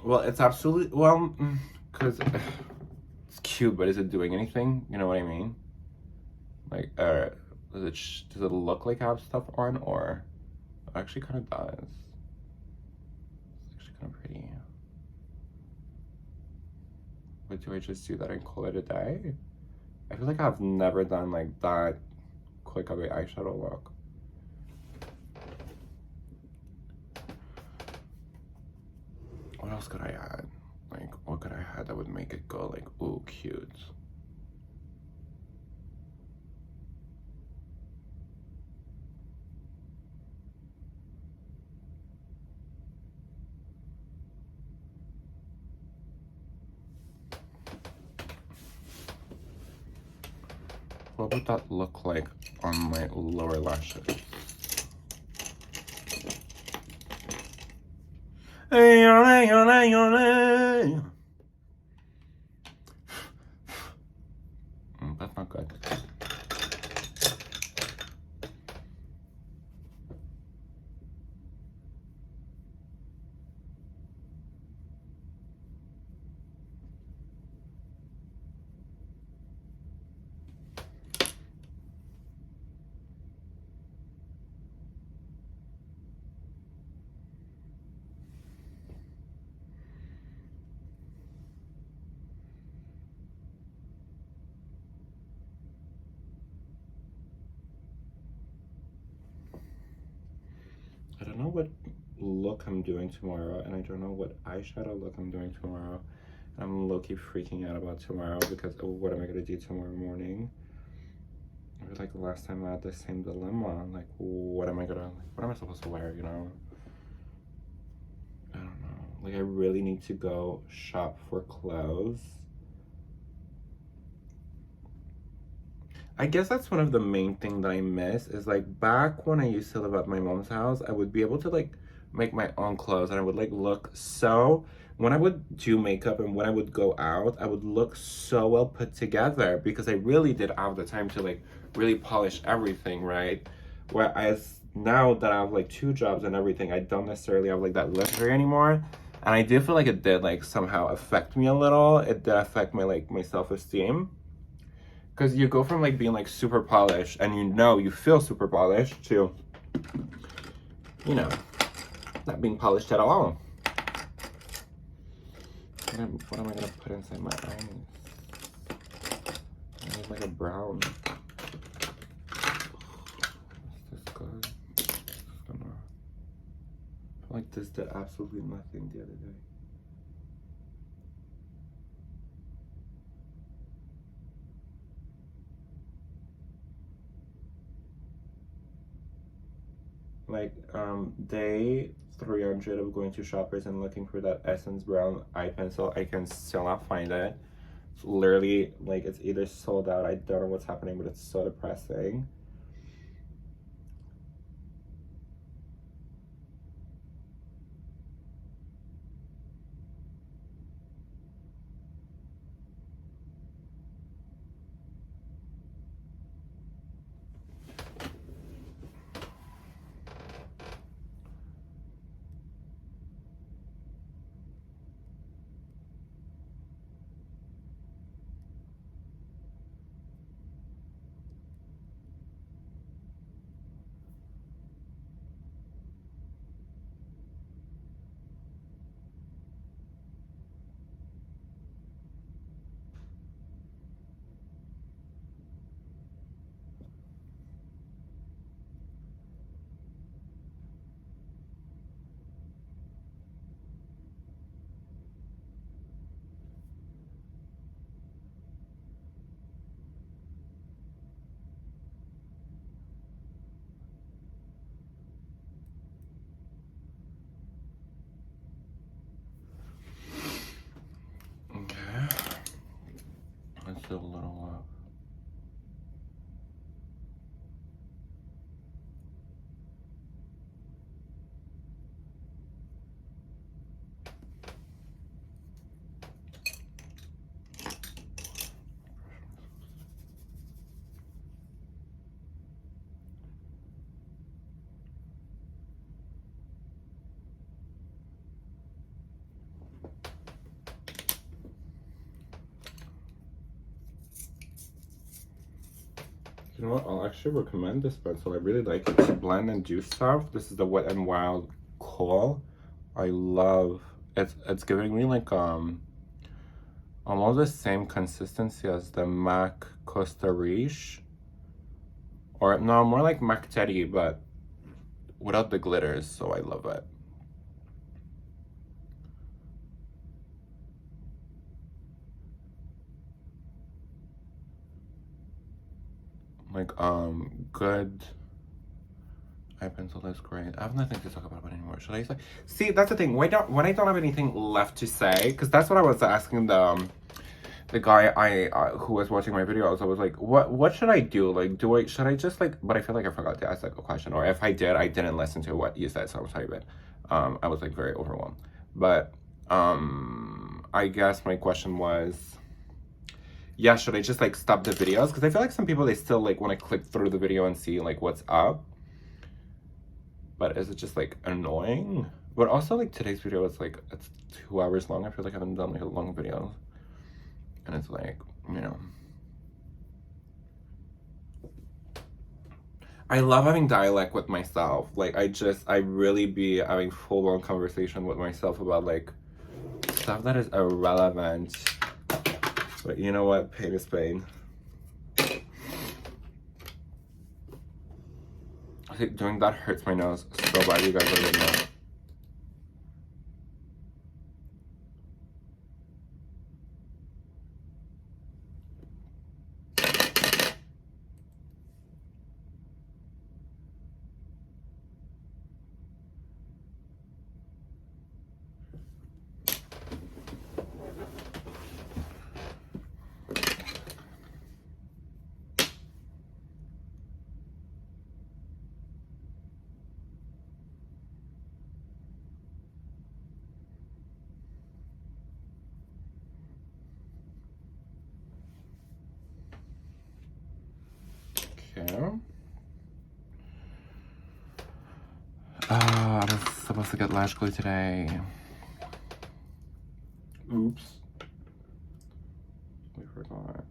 Well, it's absolutely, well, because it's cute, but is it doing anything? You know what I mean? Like, does it look like I have stuff on, or it actually kind of does. It's actually kind of pretty. But do I just do that and call it a day? I feel like I've never done, like, that quick of an eyeshadow look. What else could I add? Like, what could I add that would make it go, like, ooh, cute? What would that look like on my lower lashes? That's not good. I don't know what look I'm doing tomorrow, and I don't know what eyeshadow look I'm doing tomorrow. I'm low-key freaking out about tomorrow because what am I gonna do tomorrow morning? I feel like the last time I had the same dilemma. Like, what am I supposed to wear, you know? I don't know. Like, I really need to go shop for clothes. I guess that's one of the main things that I miss is like back when I used to live at my mom's house, I would be able to like make my own clothes and I would like look so, when I would do makeup and when I would go out, I would look so well put together because I really did have the time to like really polish everything, right? Whereas now that I have like 2 jobs and everything, I don't necessarily have like that luxury anymore. And I do feel like it did like somehow affect me a little. It did affect my like my self-esteem. Because you go from like being like super polished and you feel super polished to, not being polished at all. What am I gonna put inside my eyes? I need like a brown. Is this good? I feel like this did absolutely nothing the other day. Like day 300 of going to Shoppers and looking for that Essence brown eye pencil. I can still not find it. It's literally like it's either sold out, I don't know what's happening, but it's so depressing. Okay. Let's do a little You know what? I'll actually recommend this pencil. I really like it to blend and do stuff. This is the Wet n Wild Kohl. I love it. It's giving me like almost the same consistency as the MAC Costa Riche. Or no, more like MAC Teddy, but without the glitters, so I love it. Like good eye pencil is great. I have nothing to talk about anymore. Should I say? See, that's the thing. When I don't have anything left to say, because that's what I was asking the guy who was watching my videos. I was like, what should I do? Like, should I just like? But I feel like I forgot to ask like a question, or if I did, I didn't listen to what you said, so I'm sorry. But I was like very overwhelmed. But I guess my question was, yeah, should I just like stop the videos? Because I feel like some people, they still like want to click through the video and see like what's up. But is it just like annoying? But also like today's video is like, it's 2 hours long. I feel like I haven't done like a long video. And it's like, I love having dialect with myself. Like I really be having full-on conversation with myself about like stuff that is irrelevant. But you know what? Pain is pain. I think doing that hurts my nose so bad, you guys don't even know. supposed to get lash glue today. Oops. We forgot.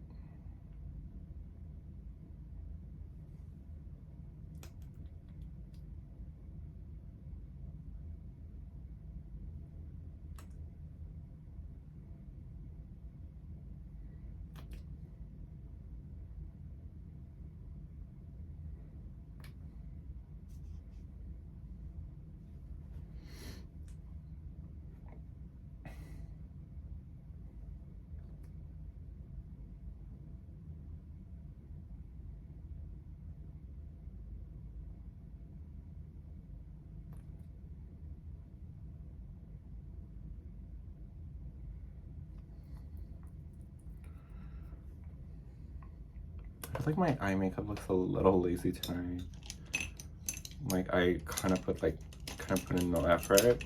I feel like my eye makeup looks a little lazy tonight. Like I kind of put in no effort.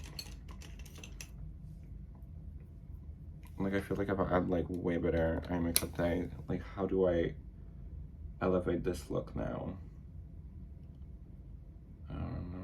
Like I feel like if I had like way better eye makeup today, like how do I elevate this look now? I don't know.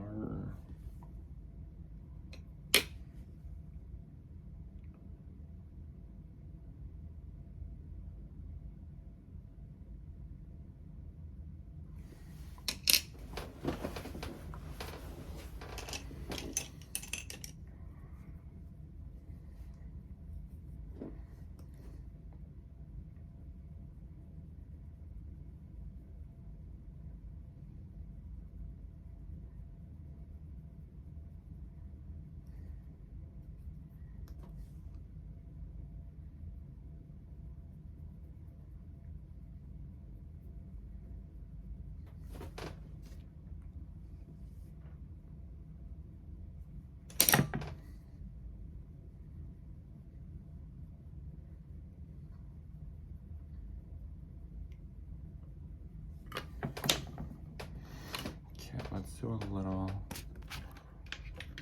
Okay, let's do a little.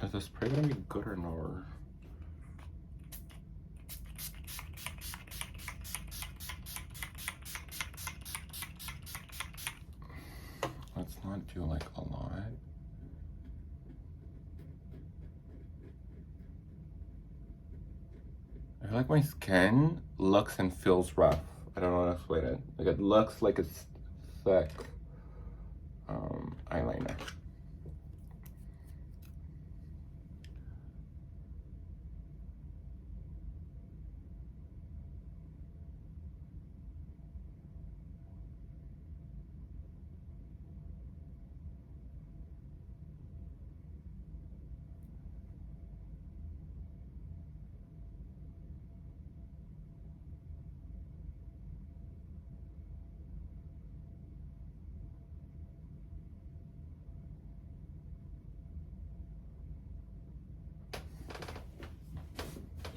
Is this spray gonna be good or no? Let's not do like a lot. I feel like my skin looks and feels rough. I don't know how to explain it. Like it looks like it's thick eyeliner.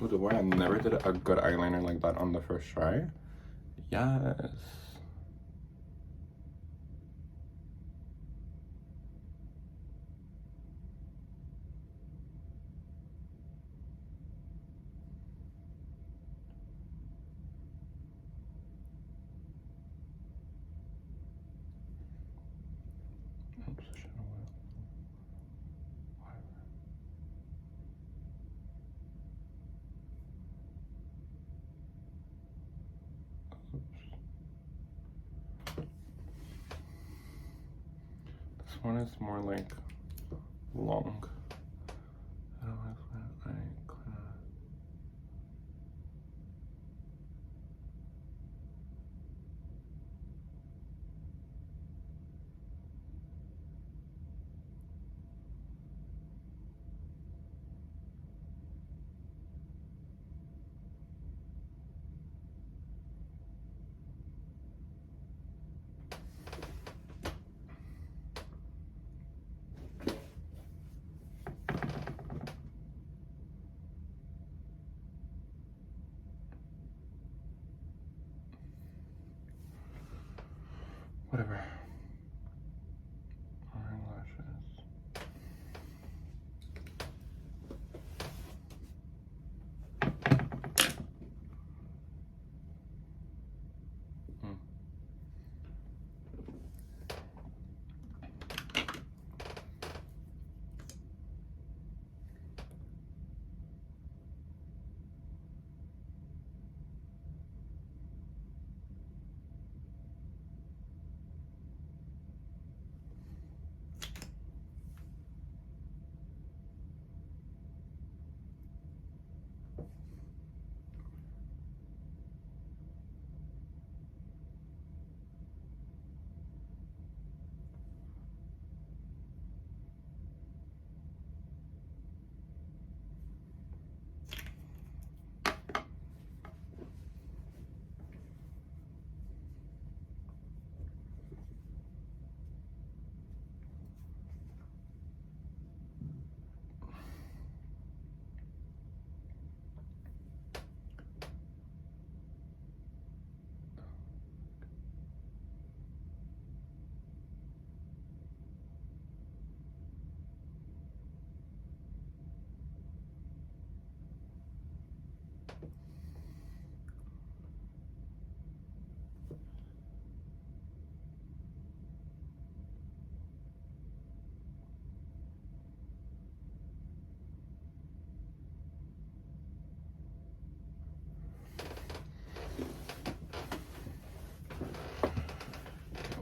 Oh, the way I never did a good eyeliner like that on the first try. Yes. Oops, I should have went. This one is more like long. I don't know if I kind of.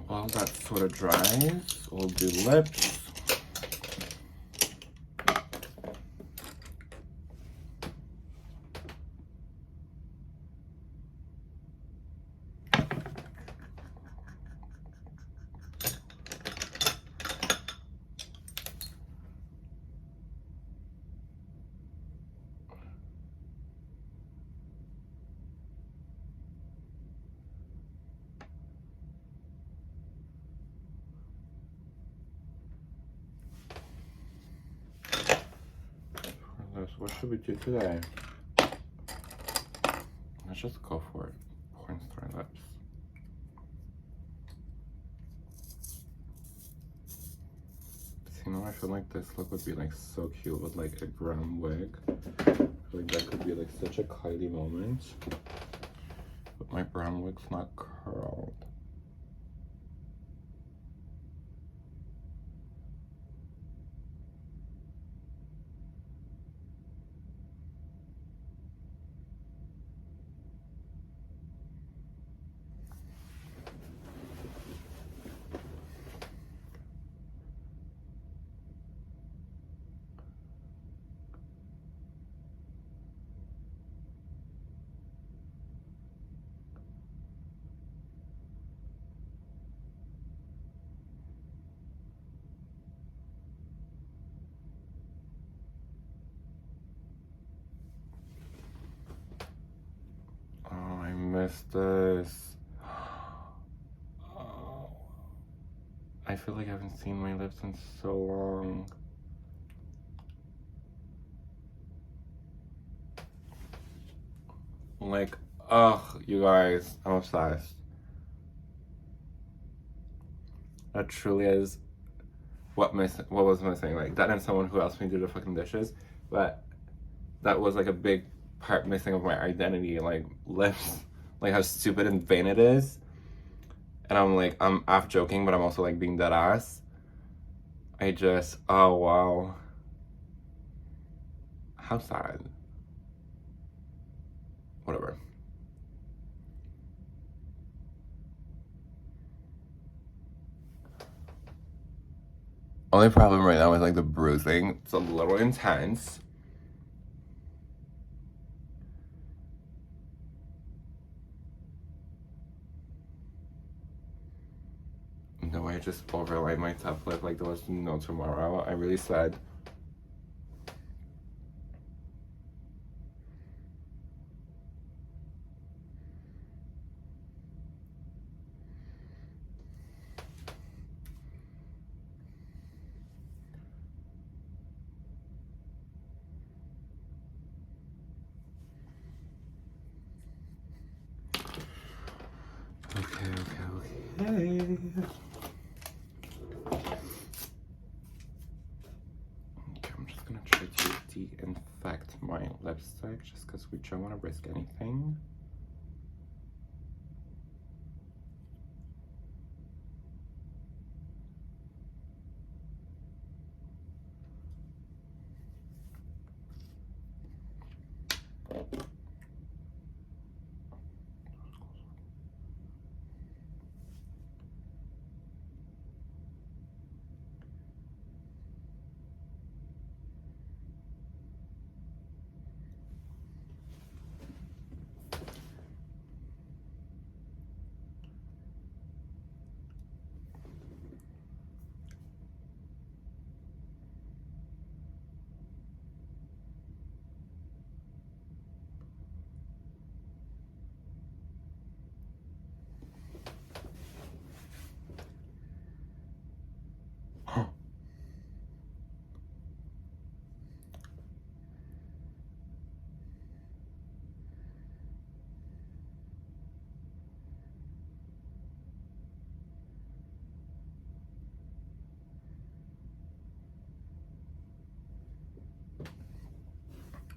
While that sort of dries, we'll do lips. What should we do today? Let's just go for it. Porn star lips. You know, I feel like this look would be like so cute with like a brown wig. I feel like that could be like such a Kylie moment. But my brown wig's not curled. I missed this. Oh, I feel like I haven't seen my lips in so long. Like, ugh, you guys, I'm obsessed. That truly is what was missing. Like, that and someone who helps me do the fucking dishes. But that was like a big part missing of my identity. Like, lips, like how stupid and vain it is. And I'm like, I'm half joking, but I'm also like being dead ass. Oh wow. How sad. Whatever. Only problem right now is like the bruising. It's a little intense. No, I just overlaid my top lip like there was no tomorrow. I really said. Okay. I'm just gonna try to de-infect my lipstick just because we don't want to risk anything.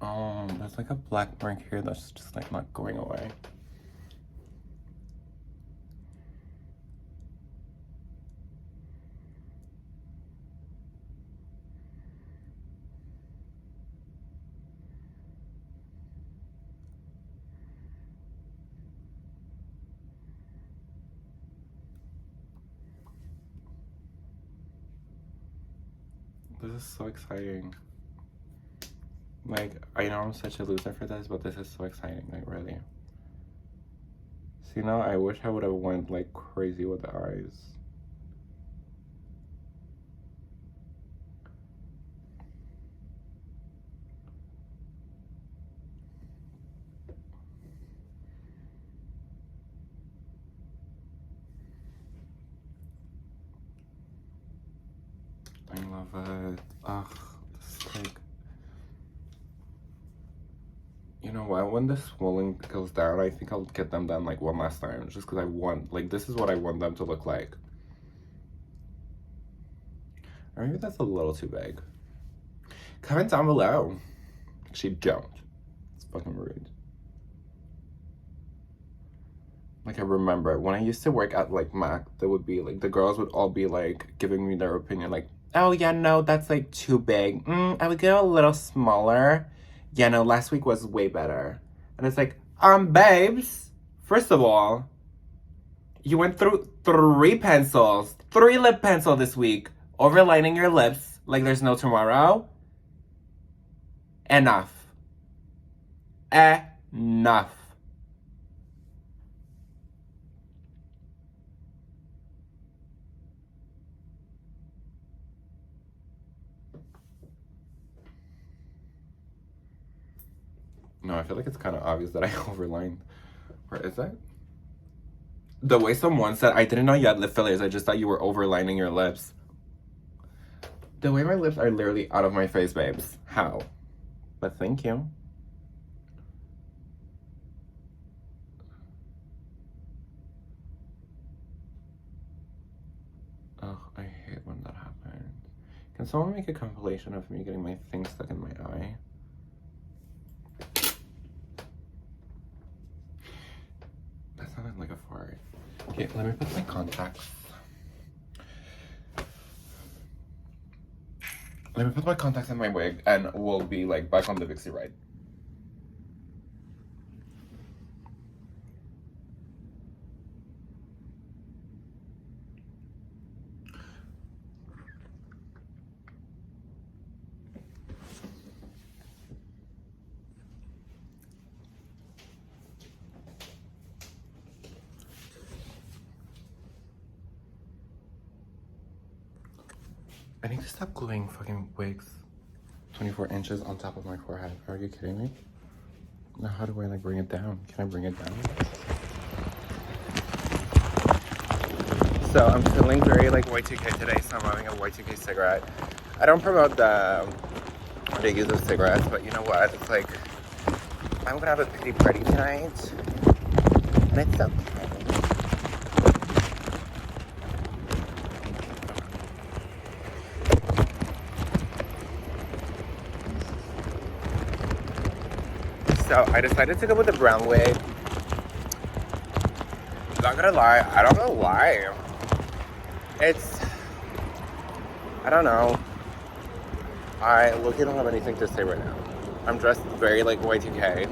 Oh, there's like a black mark here that's just like not going away. This is so exciting. Like, I know I'm such a loser for this, but this is so exciting, like, really. See, now I wish I would have went, like, crazy with the eyes. I love it. Ugh, this is like... You know what, when the swelling goes down, I think I'll get them done like one last time, just because I want, like, this is what I want them to look like. Or maybe that's a little too big. Comment down below. Actually, don't. It's fucking rude. Like, I remember when I used to work at like Mac, there would be like, the girls would all be like giving me their opinion, like, oh yeah, no, that's like too big. I would go a little smaller. Yeah, no, last week was way better. And it's like, babes, first of all, you went through 3 pencils, 3 lip pencil this week, overlining your lips like there's no tomorrow. Enough. Enough. No, I feel like it's kind of obvious that I overlined. Where is it? The way someone said, I didn't know you had lip fillers. I just thought you were overlining your lips. The way my lips are literally out of my face, babes. How? But thank you. Oh, I hate when that happens. Can someone make a compilation of me getting my thing stuck in my eye? That sounded like a fart. Okay, let me put my contacts. Let me put my contacts in my wig and we'll be like back on the Vixie ride. I need to stop gluing fucking wigs 24 inches on top of my forehead. Are you kidding me? Now how do I like bring it down? Can I bring it down? So I'm feeling very like Y2K today, so I'm having a Y2K cigarette. I don't promote the use of cigarettes, but you know what? It's like, I'm gonna have a pity party tonight. And it's okay. So I decided to go with the brown wig. Not gonna lie, I don't know why. I don't know. I literally don't have anything to say right now. I'm dressed very like Y2K.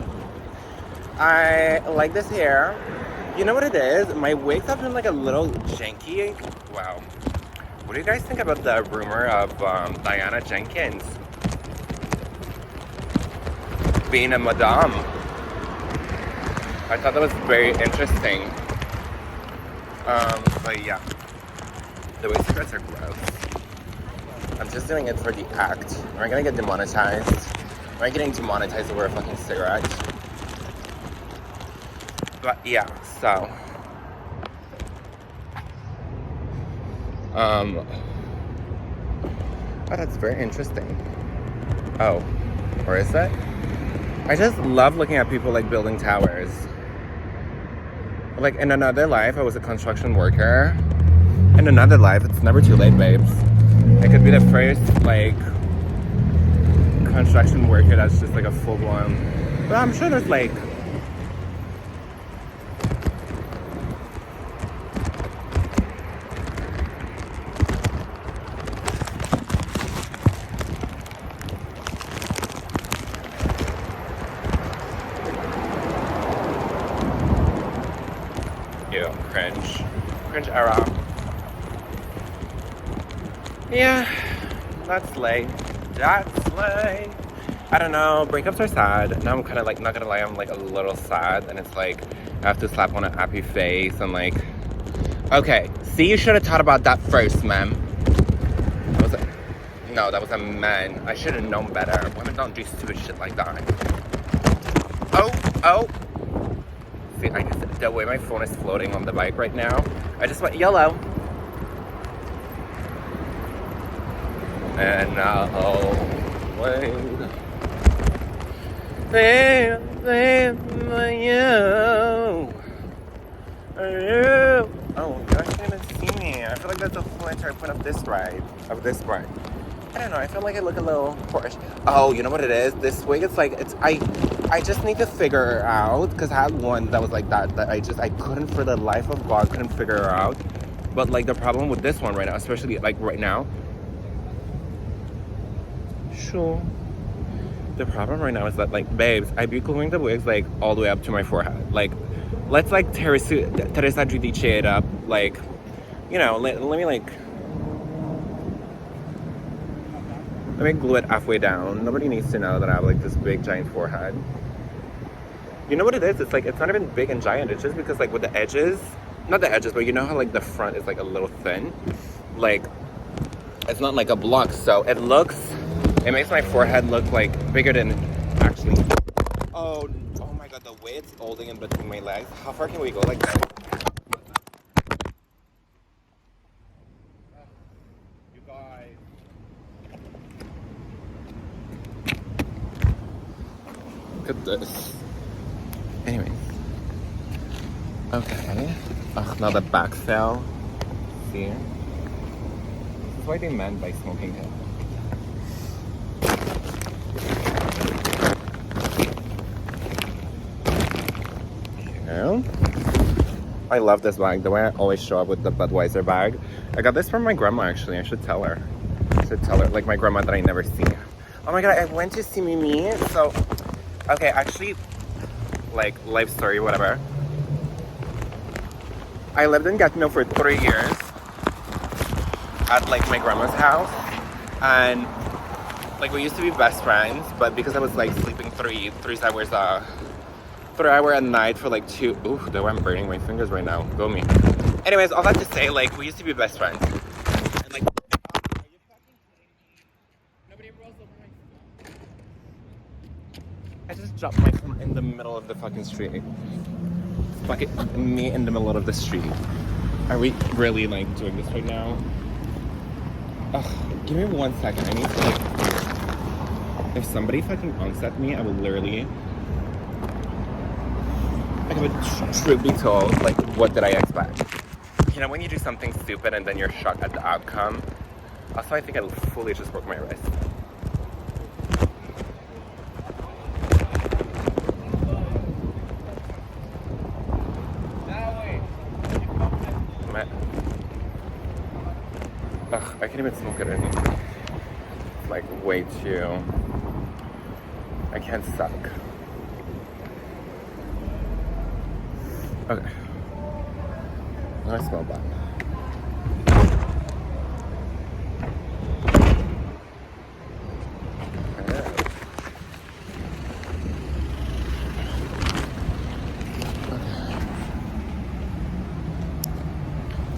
I like this hair. You know what it is? My wigs have been like a little janky. Wow. What do you guys think about the rumor of Diana Jenkins being a madame? I thought that was very interesting. But yeah, the way cigarettes are gross. I'm just doing it for the act. Am I gonna get demonetized? Am I getting demonetized over a fucking cigarette? But yeah, so oh, that's very interesting. Oh, or is that? I just love looking at people like building towers. Like in another life, I was a construction worker. In another life, it's never too late, babes. I could be the first like construction worker that's just like a full-blown. But I'm sure there's like. Ew, cringe. Cringe era. Yeah, that's late. That's late. I don't know, breakups are sad. Now I'm kind of like, not gonna lie, I'm like a little sad. And it's like, I have to slap on a happy face and like, okay, see, you should have thought about that first, ma'am. That was no, that was a man. I should have known better. Women don't do stupid shit like that. Oh. See, the way my phone is floating on the bike right now, I just went yellow. And now, wait. Oh, you guys can't even see me. I feel like that's the whole entire point of this ride. I don't know, I feel like I look a little Porsche. Oh, you know what it is? This wig, it's like, I just need to figure out, because I had one that was like that I couldn't for the life of God, couldn't figure her out. But like the problem with this one right now, especially like right now, sure. The problem right now is that like, babes, I be gluing the wigs like all the way up to my forehead. Like, let's like Teresa Giudice it up. Like, you know, let me glue it halfway down. Nobody needs to know that I have like this big giant forehead. You know what it is? It's like, it's not even big and giant. It's just because like with the edges, not the edges, but you know how like the front is like a little thin? Like, it's not like a block, so it makes my forehead look like bigger than actually. Oh my God, the way it's holding in between my legs. How far can we go like that? You guys. Look at this. Anyway. Okay. Ugh, now the back fell. See? This is what they meant by smoking it. I love this bag, the way I always show up with the Budweiser bag. I got this from my grandma, actually. I should tell her. Like my grandma that I never see. Oh my God, I went to see Mimi. So, okay, actually, like, life story, whatever. I lived in Gatineau for 3 years at, like, my grandma's house. And, like, we used to be best friends, but because I was, like, sleeping 3 hours a night for like 2. Ooh, though I'm burning my fingers right now. Go me. Anyways, all that to say, like, we used to be best friends. And like, are you fucking kidding me? Nobody rolls over my phone. I just dropped my phone in the middle of the fucking street. Fucking me in the middle of the street. Are we really like doing this right now? Ugh, give me 1 second. I need to like. If somebody fucking honks at me, I will literally. I would truly be told, like, what did I expect? You know, when you do something stupid and then you're shocked at the outcome. Also, I think I fully just broke my wrist. Ugh, I can't even smoke it anymore. It's like way too. I can't suck. Okay. I smell bad.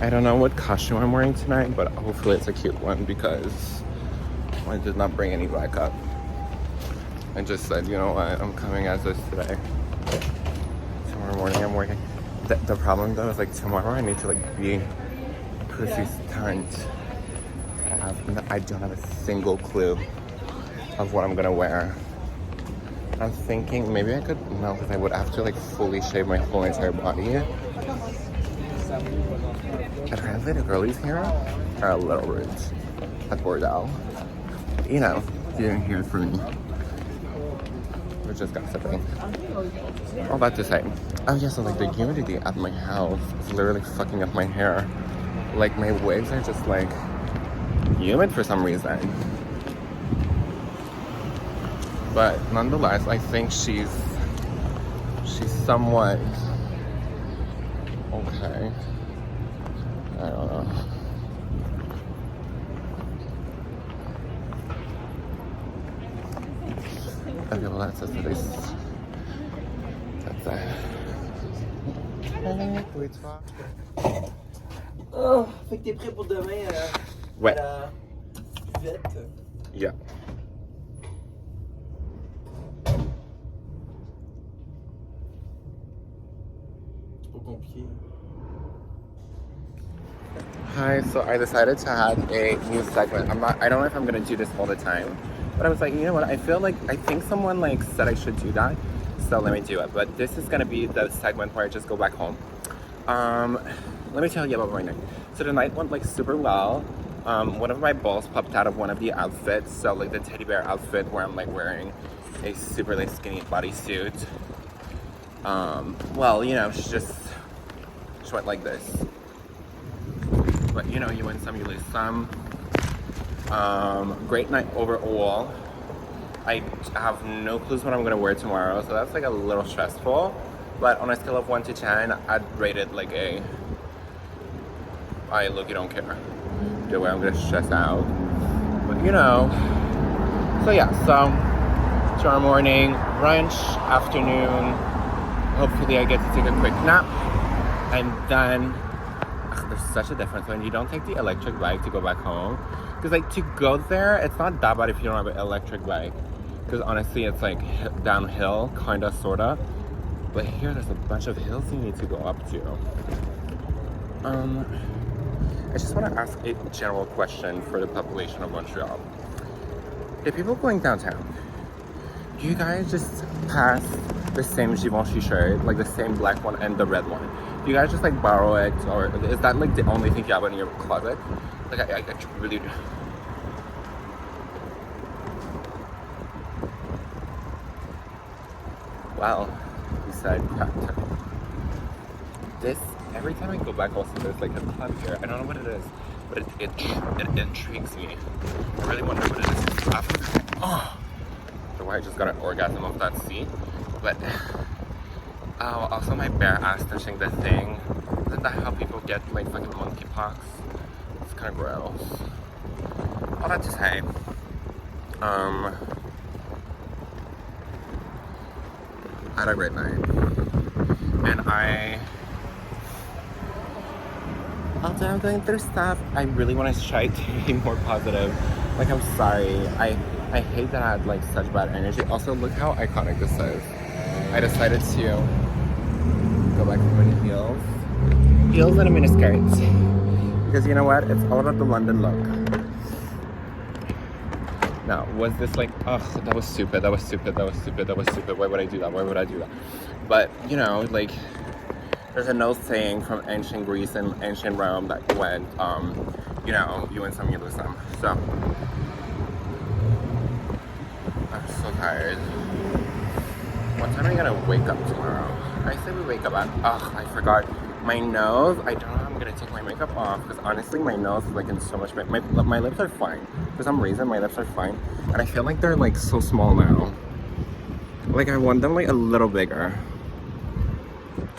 I don't know what costume I'm wearing tonight, but hopefully it's a cute one because I did not bring any backup. I just said, you know what, I'm coming as this today. Tomorrow morning I'm working. The problem though is like tomorrow I need to like be pussy stunt. I don't have a single clue of what I'm gonna wear. I'm thinking maybe I could, no, because I would have to like fully shave my whole entire body. Apparently the girlies here are a little rude at Bordeaux. You know, you didn't hear it from me. We're just gossiping. All that to say. Oh yeah, so like the humidity at my house is literally fucking up my hair. Like my wigs are just like humid for some reason. But nonetheless, I think she's somewhat okay. I don't know. Okay, well that's it. That's it. Oh, fait que t'es prêt pour demain Ouais. à la buvette. Yeah. C'est pas compliqué. Hi, so I decided to have a new segment. I don't know if I'm gonna do this all the time, but I was like, you know what, I think someone like said I should do that, so let me do it. But this is gonna be the segment where I just go back home. Let me tell you about my night. So the night went like super well. One of my balls popped out of one of the outfits, so like the teddy bear outfit where I'm like wearing a super like skinny bodysuit. Well, you know, she went like this. But you know, you win some, you lose some. Great night overall. I have no clues what I'm gonna wear tomorrow, so that's like a little stressful. But on a scale of 1 to 10, I'd rate it like a I look, you don't care. The way I'm gonna stress out. But you know. So yeah, so tomorrow morning, brunch, afternoon. Hopefully I get to take a quick nap. And then there's such a difference when you don't take the electric bike to go back home. Because like to go there, it's not that bad if you don't have an electric bike. Because honestly, it's like downhill, kinda, sorta. But here, there's a bunch of hills you need to go up to. I just want to ask a general question for the population of Montreal. The people going downtown, do you guys just pass the same Givenchy shirt, like the same black one and the red one? Do you guys just like borrow it, or is that like the only thing you have in your closet? Like I really do. Well, you said crap time. This, every time I go back also there's like a club here. I don't know what it is, but it intrigues me. I really wonder what it is. After, oh, so why I just got an orgasm off that seat. But oh, also my bare ass touching the thing. Isn't that how people get like fucking monkeypox? It's kind of gross. All that to say, I had a great night, and although I'm going through stuff, I really want to try to be more positive. Like, I'm sorry, I hate that I had like such bad energy. Also, look how iconic this is. I decided to go back to my heels and a miniskirt, because you know what, it's all about the London look. Now, was this like, ugh, that was stupid, why would I do that? But, you know, like, there's an old saying from ancient Greece and ancient Rome that went, you know, you win some, you lose some. So, I'm so tired. What time are you gonna wake up tomorrow? I say we wake up at, I forgot. My nose, I don't know how I'm gonna take my makeup off, because honestly my nose is like in so much pain. My lips are fine. For some reason my lips are fine. And I feel like they're like so small now. Like I want them like a little bigger.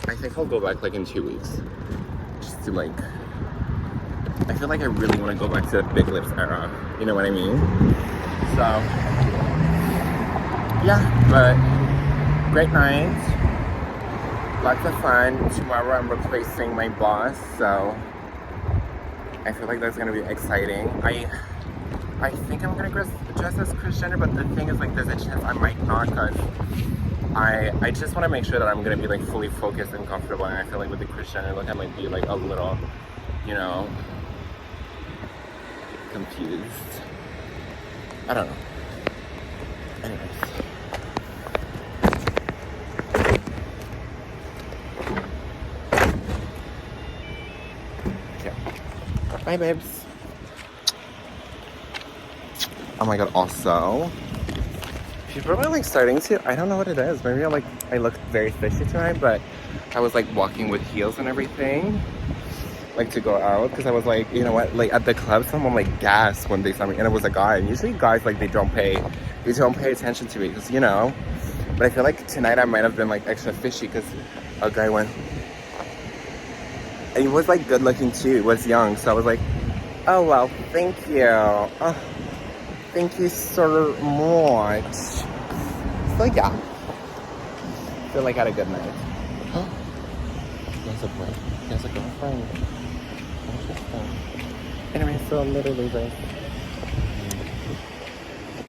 I think I'll go back like in 2 weeks. Just to like, I feel like I really want to go back to the big lips era. You know what I mean? So, yeah, but great night. Lots of fun. Tomorrow I'm replacing my boss, so I feel like that's gonna be exciting. I think I'm gonna dress as Kris Jenner, but the thing is, like, there's a chance I might not, because I just want to make sure that I'm gonna be like fully focused and comfortable. And I feel like with the Kris Jenner look, I might be like a little, you know, confused. I don't know. Anyways. Bye, babes. Oh my god, also, People are like starting to, I don't know what it is. Maybe I look very fishy tonight, but I was like walking with heels and everything, like to go out, because I was like, you know what, like at the club, someone like gasped when they saw me, and it was a guy. And usually guys, like they don't pay attention to me, because you know. But I feel like tonight I might have been like extra fishy, because a guy went, and he was like good looking too. He was young, so I was like, oh well, thank you. Thank you so much. So yeah, I feel like I had a good night. He has a boy. He has a girlfriend. Interesting. Anyway, so literally this.